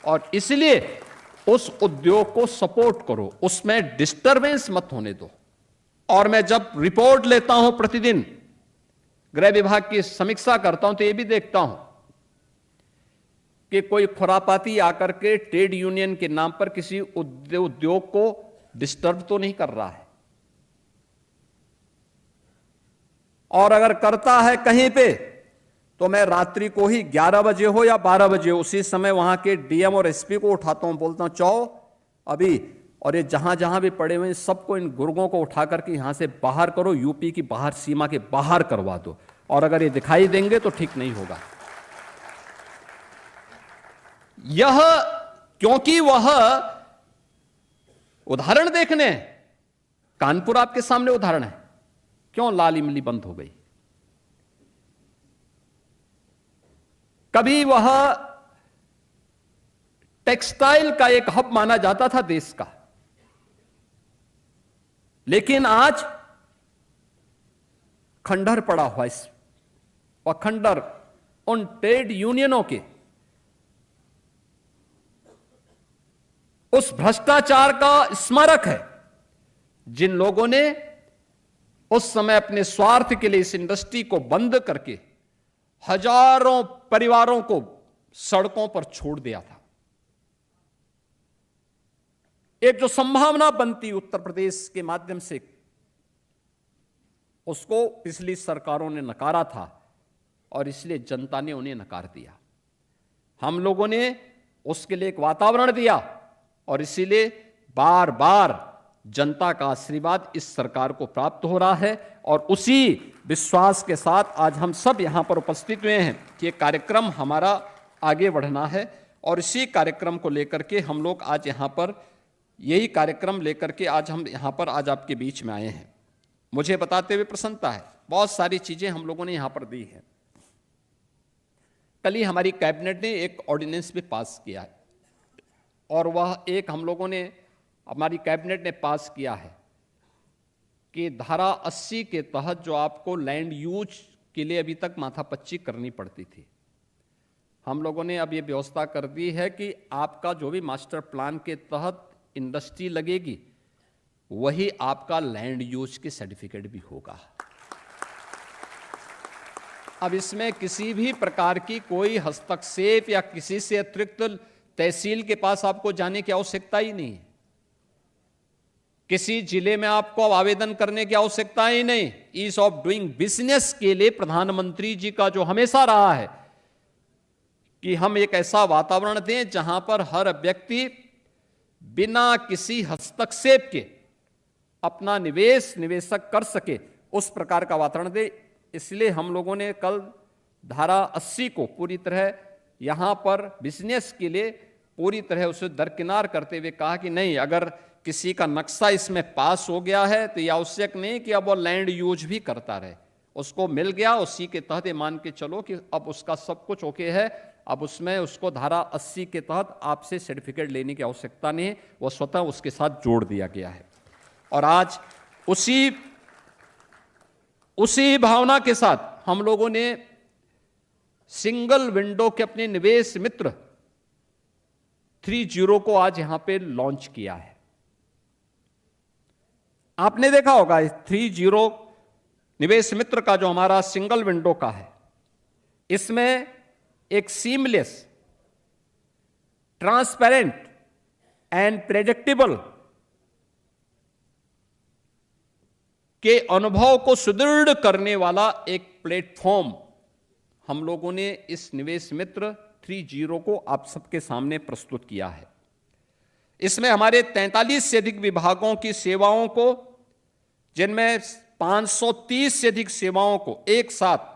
और इसलिए उस उद्योग को सपोर्ट करो, उसमें डिस्टरबेंस मत होने दो। और मैं जब रिपोर्ट लेता हूं प्रतिदिन, गृह विभाग की समीक्षा करता हूं, तो यह भी देखता हूं कि कोई खुरापाती आकर के ट्रेड यूनियन के नाम पर किसी उद्योग को डिस्टर्ब तो नहीं कर रहा है, और अगर करता है कहीं पे तो मैं रात्रि को ही 11 बजे हो या 12 बजे उसी समय वहां के डीएम और एसपी को उठाता हूं, बोलता हूं चाओ अभी, और ये जहां जहां भी पड़े हुए हैं सबको, इन गुर्गों को उठा करके यहां से बाहर करो, यूपी की बाहर सीमा के बाहर करवा दो। और अगर ये दिखाई देंगे तो ठीक नहीं होगा। यह क्योंकि वह उदाहरण देखने, कानपुर आपके सामने उदाहरण है, क्यों लाल इमली बंद हो गई। कभी वह टेक्सटाइल का एक हब माना जाता था देश का, लेकिन आज खंडहर पड़ा हुआ इस, और खंडहर उन ट्रेड यूनियनों के उस भ्रष्टाचार का स्मारक है जिन लोगों ने उस समय अपने स्वार्थ के लिए इस इंडस्ट्री को बंद करके हजारों परिवारों को सड़कों पर छोड़ दिया था। एक जो संभावना बनती उत्तर प्रदेश के माध्यम से, उसको पिछली सरकारों ने नकारा था और इसलिए जनता ने उन्हें नकार दिया। हम लोगों ने उसके लिए एक वातावरण दिया, और इसीलिए बार बार जनता का आशीर्वाद इस सरकार को प्राप्त हो रहा है। और उसी विश्वास के साथ आज हम सब यहां पर उपस्थित हुए हैं कि ये कार्यक्रम हमारा आगे बढ़ना है, और इसी कार्यक्रम को लेकर के हम लोग आज यहां पर, यही कार्यक्रम लेकर के आज हम यहां पर आज आपके बीच में आए हैं। मुझे बताते हुए प्रसन्नता है, बहुत सारी चीजें हम लोगों ने यहां पर दी हैं। कल ही हमारी कैबिनेट ने एक ऑर्डिनेंस भी पास किया है, और वह एक हम लोगों ने, हमारी कैबिनेट ने पास किया है कि धारा 80 के तहत जो आपको लैंड यूज के लिए अभी तक माथापच्ची करनी पड़ती थी, हम लोगों ने अब ये व्यवस्था कर दी है कि आपका जो भी मास्टर प्लान के तहत इंडस्ट्री लगेगी, वही आपका लैंड यूज के सर्टिफिकेट भी होगा। अब इसमें किसी भी प्रकार की कोई हस्तक्षेप या किसी से अतिरिक्त तहसील के पास आपको जाने की आवश्यकता ही नहीं है, किसी जिले में आपको आवेदन करने की आवश्यकता ही नहीं। ईज ऑफ डूइंग बिजनेस के लिए प्रधानमंत्री जी का जो हमेशा रहा है कि हम एक ऐसा वातावरण दें जहां पर हर व्यक्ति बिना किसी हस्तक्षेप के अपना निवेशक कर सके, उस प्रकार का वातावरण दे। इसलिए हम लोगों ने कल धारा 80 को पूरी तरह यहां पर बिजनेस के लिए पूरी तरह उसे दरकिनार करते हुए कहा कि नहीं, अगर किसी का नक्शा इसमें पास हो गया है तो यह आवश्यक नहीं कि अब वो लैंड यूज भी करता रहे, उसको मिल गया, उसी के तहत ये मान के चलो कि अब उसका सब कुछ ओके है, अब उसमें उसको धारा 80 के तहत आपसे सर्टिफिकेट लेने की आवश्यकता नहीं है, वो स्वतः उसके साथ जोड़ दिया गया है। और आज उसी भावना के साथ हम लोगों ने सिंगल विंडो के अपने निवेश मित्र 30 को आज यहां पे लॉन्च किया है। आपने देखा होगा 30 निवेश मित्र का जो हमारा सिंगल विंडो का है, इसमें एक सीमलेस, ट्रांसपेरेंट एंड प्रेडिक्टेबल के अनुभव को सुदृढ़ करने वाला एक प्लेटफॉर्म हम लोगों ने इस निवेश मित्र 30 को आप सबके सामने प्रस्तुत किया है। इसमें हमारे 43 से अधिक विभागों की सेवाओं को, जिनमें 530 से अधिक सेवाओं को एक साथ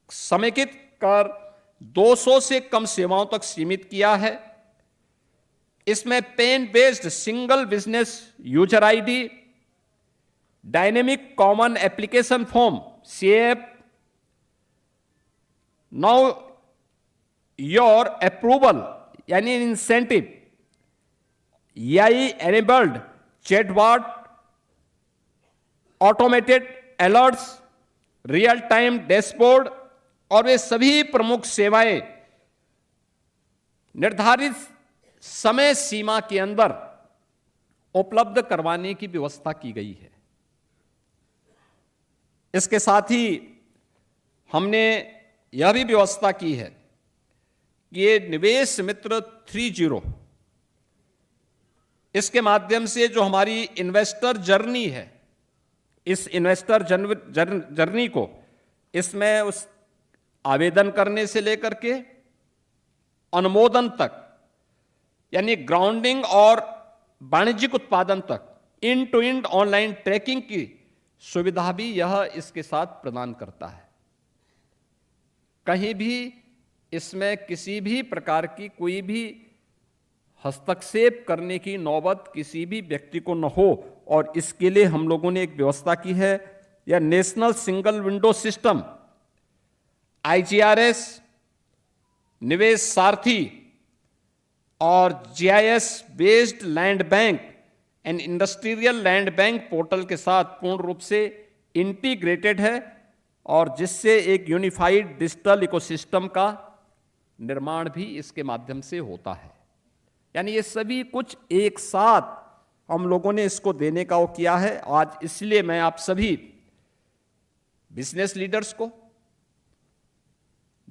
समेकित कर 200 से कम सेवाओं तक सीमित किया है। इसमें pen based single business user ID, dynamic common application form CAF, know your approval यानी incentive, AI enabled chatbot, automated alerts, real time dashboard, और वे सभी प्रमुख सेवाएं निर्धारित समय सीमा के अंदर उपलब्ध करवाने की व्यवस्था की गई है। इसके साथ ही हमने यह भी व्यवस्था की है कि ये निवेश मित्र 30, इसके माध्यम से जो हमारी इन्वेस्टर जर्नी है, इस इन्वेस्टर जर्नी को, इसमें उस आवेदन करने से लेकर के अनुमोदन तक, यानी ग्राउंडिंग और वाणिज्यिक उत्पादन तक end to end online tracking की सुविधा भी यह इसके साथ प्रदान करता है। कहीं भी इसमें किसी भी प्रकार की कोई भी हस्तक्षेप करने की नौबत किसी भी व्यक्ति को न हो, और इसके लिए हम लोगों ने एक व्यवस्था की है। यह national single window system IGRS, निवेश सारथी और GIS based land bank and industrial land bank portal के साथ पूर्ण रूप से इंटीग्रेटेड है, और जिससे एक यूनिफाइड डिजिटल इकोसिस्टम का निर्माण भी इसके माध्यम से होता है। यानी ये सभी कुछ एक साथ हम लोगों ने इसको देने का वो किया है। आज इसलिए मैं आप सभी बिजनेस लीडर्स को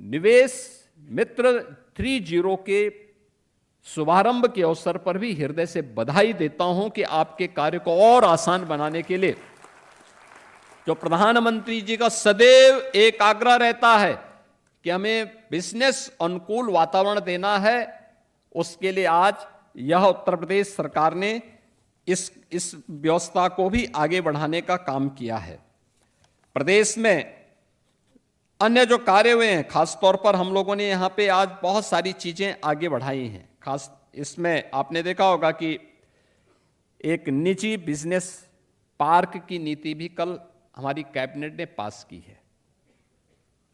निवेश मित्र 30 के शुभारंभ के अवसर पर भी हृदय से बधाई देता हूं कि आपके कार्य को और आसान बनाने के लिए जो प्रधानमंत्री जी का सदैव एक आग्रह रहता है कि हमें बिजनेस अनुकूल वातावरण देना है, उसके लिए आज यह उत्तर प्रदेश सरकार ने इस व्यवस्था को भी आगे बढ़ाने का काम किया है। प्रदेश में अन्य जो कार्य हुए हैं, खासतौर पर हम लोगों ने यहाँ पे आज बहुत सारी चीजें आगे बढ़ाई हैं। खास इसमें आपने देखा होगा कि एक निजी बिजनेस पार्क की नीति भी कल हमारी कैबिनेट ने पास की है।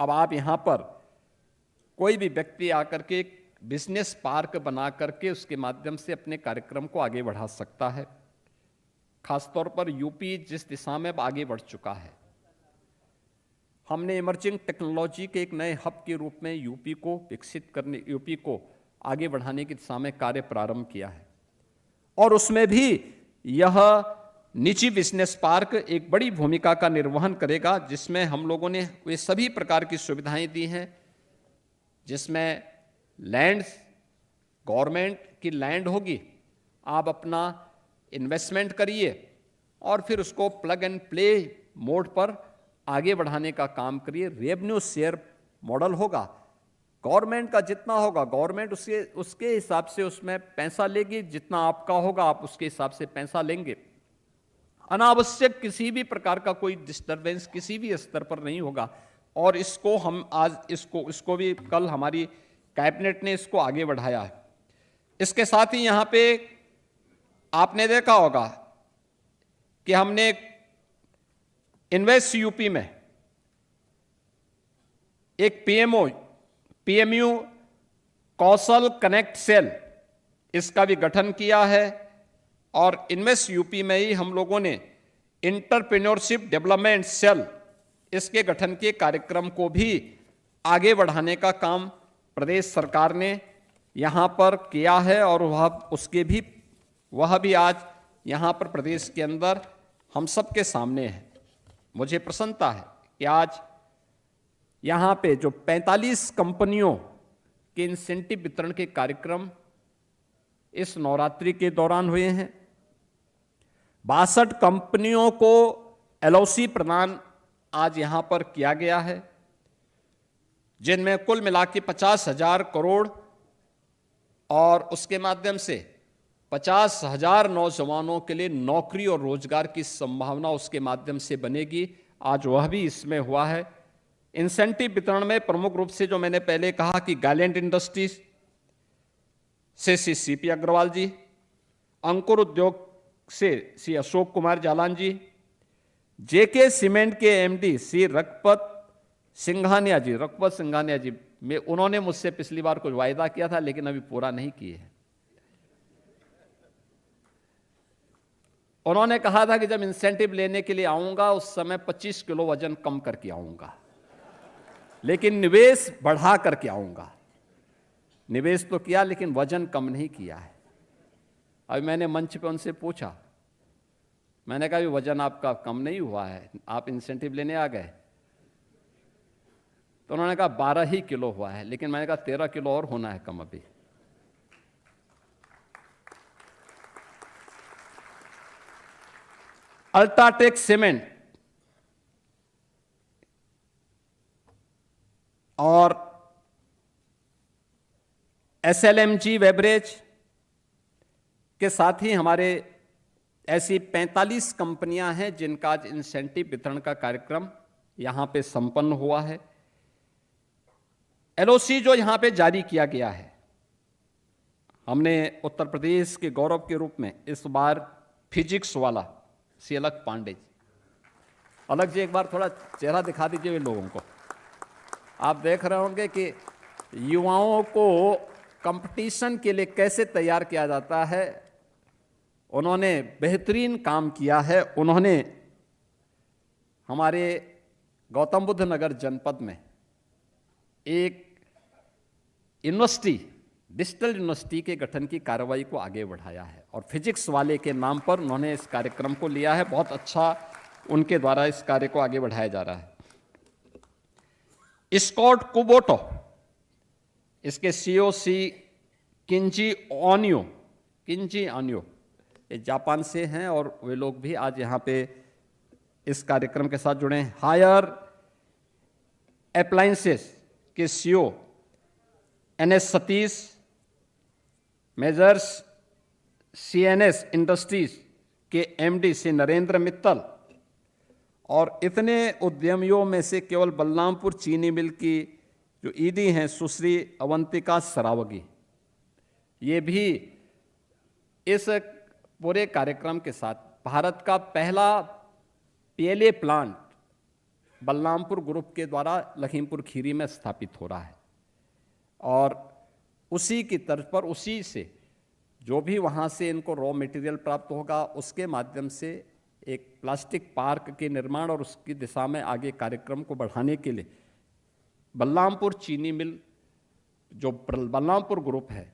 अब आप यहाँ पर कोई भी व्यक्ति आकर के एक बिजनेस पार्क बना करके उसके माध्यम से अपने कार्यक्रम को आगे बढ़ा सकता है। खासतौर पर यूपी जिस दिशा में अब आगे बढ़ चुका है, हमने इमर्जिंग टेक्नोलॉजी के एक नए हब के रूप में यूपी को विकसित करने, यूपी को आगे बढ़ाने की दिशा में कार्य प्रारंभ किया है। और उसमें भी यह निजी बिजनेस पार्क एक बड़ी भूमिका का निर्वहन करेगा, जिसमें हम लोगों ने वे सभी प्रकार की सुविधाएं दी हैं, जिसमें लैंड, गवर्नमेंट की लैंड होगी, आप अपना इन्वेस्टमेंट करिए और फिर उसको प्लग एंड प्ले मोड पर आगे बढ़ाने का काम करिए। रेवेन्यू शेयर मॉडल होगा, गवर्नमेंट का जितना होगा गवर्नमेंट उसके हिसाब से उसमें पैसा लेगी, जितना आपका होगा आप उसके हिसाब से पैसा लेंगे। अनावश्यक किसी भी प्रकार का कोई डिस्टरबेंस किसी भी स्तर पर नहीं होगा। और इसको हम आज इसको भी कल हमारी कैबिनेट ने इसको आगे बढ़ाया है। इसके साथ ही यहाँ पे आपने देखा होगा कि हमने इन्वेस्ट यूपी में एक पीएमयू कौशल कनेक्ट सेल, इसका भी गठन किया है। और इन्वेस्ट यूपी में ही हम लोगों ने इंटरप्रेन्योरशिप डेवलपमेंट सेल, इसके गठन के कार्यक्रम को भी आगे बढ़ाने का काम प्रदेश सरकार ने यहाँ पर किया है। और वह भी आज यहाँ पर प्रदेश के अंदर हम सबके सामने है। मुझे प्रसन्नता है कि आज यहाँ पे जो 45 कंपनियों के इंसेंटिव वितरण के कार्यक्रम इस नवरात्रि के दौरान हुए हैं। 62 कंपनियों को एलओसी प्रदान आज यहाँ पर किया गया है, जिनमें कुल मिला के 50,000 करोड़ और उसके माध्यम से 50,000 नौजवानों के लिए नौकरी और रोजगार की संभावना उसके माध्यम से बनेगी। आज वह भी इसमें हुआ है। इंसेंटिव वितरण में प्रमुख रूप से जो मैंने पहले कहा कि गैलेंट इंडस्ट्रीज से श्री सीपी अग्रवाल जी, अंकुर उद्योग से श्री अशोक कुमार जालान जी, जेके सीमेंट के एमडी श्री रघुपत सिंघानिया जी में उन्होंने मुझसे पिछली बार कुछ वायदा किया था लेकिन अभी पूरा नहीं किए हैं। उन्होंने कहा था कि जब इंसेंटिव लेने के लिए आऊंगा उस समय 25 किलो वजन कम करके आऊंगा, लेकिन निवेश बढ़ा करके आऊंगा। निवेश तो किया लेकिन वजन कम नहीं किया है। अभी मैंने मंच पे उनसे पूछा, मैंने कहा वजन आपका कम नहीं हुआ है, आप इंसेंटिव लेने आ गए? तो उन्होंने कहा 12 ही किलो हुआ है, लेकिन मैंने कहा 13 किलो और होना है कम अभी। अल्ट्राटेक सीमेंट और एसएलएमजी वेबरेज के साथ ही हमारे ऐसी 45 कंपनियां हैं जिनका आज इंसेंटिव वितरण का कार्यक्रम यहां पे संपन्न हुआ है। एलओसी जो यहां पे जारी किया गया है, हमने उत्तर प्रदेश के गौरव के रूप में इस बार फिजिक्स वाला श्री अलग पांडे जी, अलग जी एक बार थोड़ा चेहरा दिखा दीजिए इन लोगों को। आप देख रहे होंगे कि युवाओं को कंपटीशन के लिए कैसे तैयार किया जाता है, उन्होंने बेहतरीन काम किया है। उन्होंने हमारे गौतम बुद्ध नगर जनपद में एक यूनिवर्सिटी, डिजिटल यूनिवर्सिटी के गठन की कार्रवाई को आगे बढ़ाया है और फिजिक्स वाले के नाम पर उन्होंने इस कार्यक्रम को लिया है। बहुत अच्छा उनके द्वारा इस कार्य को आगे बढ़ाया जा रहा है। स्कॉट कुबोटो, इसके सीओसी किंजी ओनियो, ये जापान से हैं और वे लोग भी आज यहाँ पे इस कार्यक्रम के साथ जुड़े हैं। हायर अप्लायंसेस के CO NS Satish measures CNS industries के एमडी श्री नरेंद्र मित्तल और इतने उद्यमियों में से केवल बलरामपुर चीनी मिल की जो ईडी हैं सुश्री अवंतिका सरावगी, ये भी इस पूरे कार्यक्रम के साथ भारत का पहला पीएलए प्लांट बलरामपुर ग्रुप के द्वारा लखीमपुर खीरी में स्थापित हो रहा है और उसी की तर्ज पर उसी से जो भी वहाँ से इनको रॉ मटेरियल प्राप्त होगा उसके माध्यम से एक प्लास्टिक पार्क के निर्माण और उसकी दिशा में आगे कार्यक्रम को बढ़ाने के लिए बलरामपुर चीनी मिल जो बलरामपुर ग्रुप है,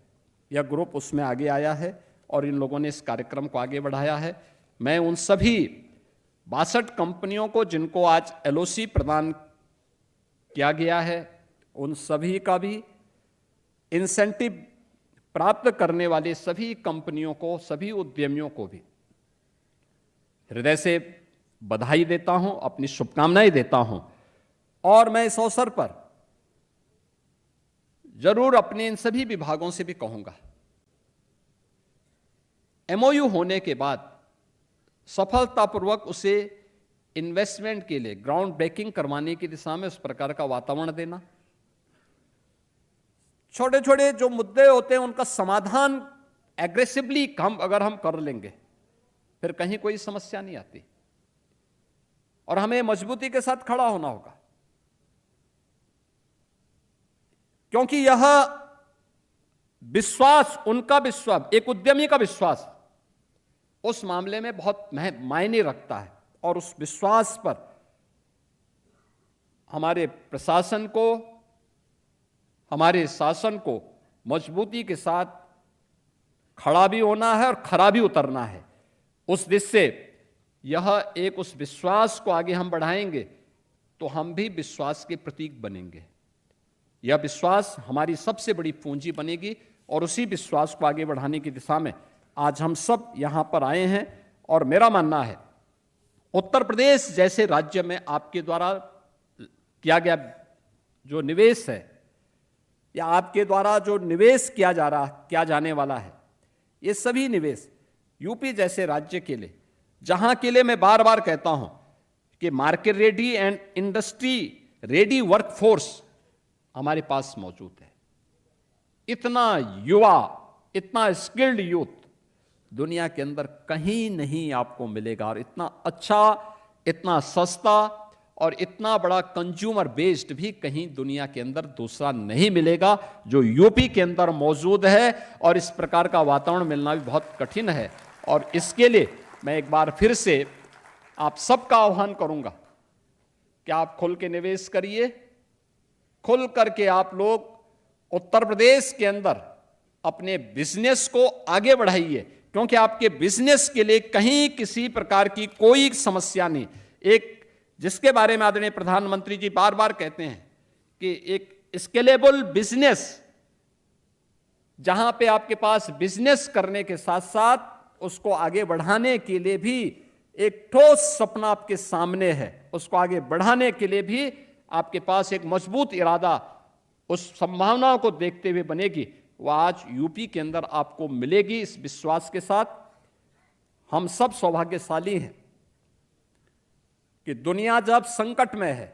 यह ग्रुप उसमें आगे आया है और इन लोगों ने इस कार्यक्रम को आगे बढ़ाया है। मैं उन सभी 62 कंपनियों को जिनको आज एलओसी प्रदान किया गया है, उन सभी का भी इंसेंटिव प्राप्त करने वाले सभी कंपनियों को, सभी उद्यमियों को भी हृदय से बधाई देता हूं, अपनी शुभकामनाएं देता हूं और मैं इस अवसर पर जरूर अपने इन सभी विभागों से भी कहूंगा, एमओयू होने के बाद सफलतापूर्वक उसे इन्वेस्टमेंट के लिए ग्राउंड ब्रेकिंग करवाने की दिशा में उस प्रकार का वातावरण देना, छोटे छोटे जो मुद्दे होते हैं उनका समाधान एग्रेसिवली अगर हम कर लेंगे फिर कहीं कोई समस्या नहीं आती और हमें मजबूती के साथ खड़ा होना होगा, क्योंकि यह विश्वास, उनका विश्वास, एक उद्यमी का विश्वास उस मामले में बहुत मायने रखता है और उस विश्वास पर हमारे प्रशासन को, हमारे शासन को मजबूती के साथ खड़ा भी होना है और खरा भी उतरना है। उस दिशा से यह एक उस विश्वास को आगे हम बढ़ाएंगे तो हम भी विश्वास के प्रतीक बनेंगे। यह विश्वास हमारी सबसे बड़ी पूंजी बनेगी और उसी विश्वास को आगे बढ़ाने की दिशा में आज हम सब यहां पर आए हैं और मेरा मानना है उत्तर प्रदेश जैसे राज्य में आपके द्वारा किया गया जो निवेश है या आपके द्वारा जो निवेश किया जाने वाला है, ये सभी निवेश यूपी जैसे राज्य के लिए, जहां के लिए मैं बार बार कहता हूं कि market ready and industry ready workforce हमारे पास मौजूद है। इतना युवा, इतना स्किल्ड यूथ दुनिया के अंदर कहीं नहीं आपको मिलेगा और इतना अच्छा, इतना सस्ता और इतना बड़ा कंज्यूमर बेस्ड भी कहीं दुनिया के अंदर दूसरा नहीं मिलेगा जो यूपी के अंदर मौजूद है और इस प्रकार का वातावरण मिलना भी बहुत कठिन है। और इसके लिए मैं एक बार फिर से आप सबका आह्वान करूंगा कि आप खुल के निवेश करिए, खुल करके आप लोग उत्तर प्रदेश के अंदर अपने बिजनेस को आगे बढ़ाइए, क्योंकि आपके बिजनेस के लिए कहीं किसी प्रकार की कोई समस्या नहीं। एक जिसके बारे में आदरणीय प्रधानमंत्री जी बार बार कहते हैं कि एक स्केलेबल बिजनेस, जहां पे आपके पास बिजनेस करने के साथ साथ उसको आगे बढ़ाने के लिए भी एक ठोस सपना आपके सामने है, उसको आगे बढ़ाने के लिए भी आपके पास एक मजबूत इरादा उस संभावनाओं को देखते हुए बनेगी, वह आज यूपी के अंदर आपको मिलेगी। इस विश्वास के साथ हम सब सौभाग्यशाली हैं कि दुनिया जब संकट में है,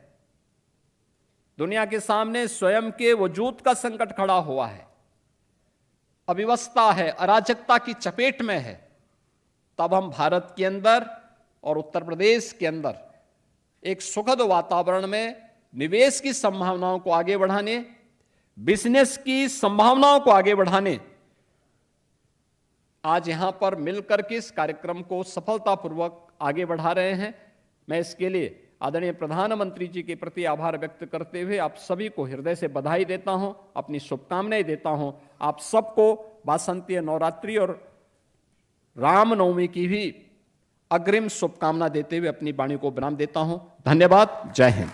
दुनिया के सामने स्वयं के वजूद का संकट खड़ा हुआ है, अव्यवस्था है, अराजकता की चपेट में है, तब हम भारत के अंदर और उत्तर प्रदेश के अंदर एक सुखद वातावरण में निवेश की संभावनाओं को आगे बढ़ाने, बिजनेस की संभावनाओं को आगे बढ़ाने आज यहां पर मिलकर के इस कार्यक्रम को सफलतापूर्वक आगे बढ़ा रहे हैं। मैं इसके लिए आदरणीय प्रधानमंत्री जी के प्रति आभार व्यक्त करते हुए आप सभी को हृदय से बधाई देता हूं, अपनी शुभकामनाएं देता हूं। आप सबको वासंतीय नवरात्रि और रामनवमी की भी अग्रिम शुभकामना देते हुए अपनी वाणी को विराम देता हूं। धन्यवाद। जय हिंद।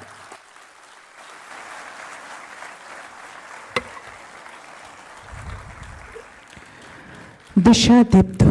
दिशा दीप्त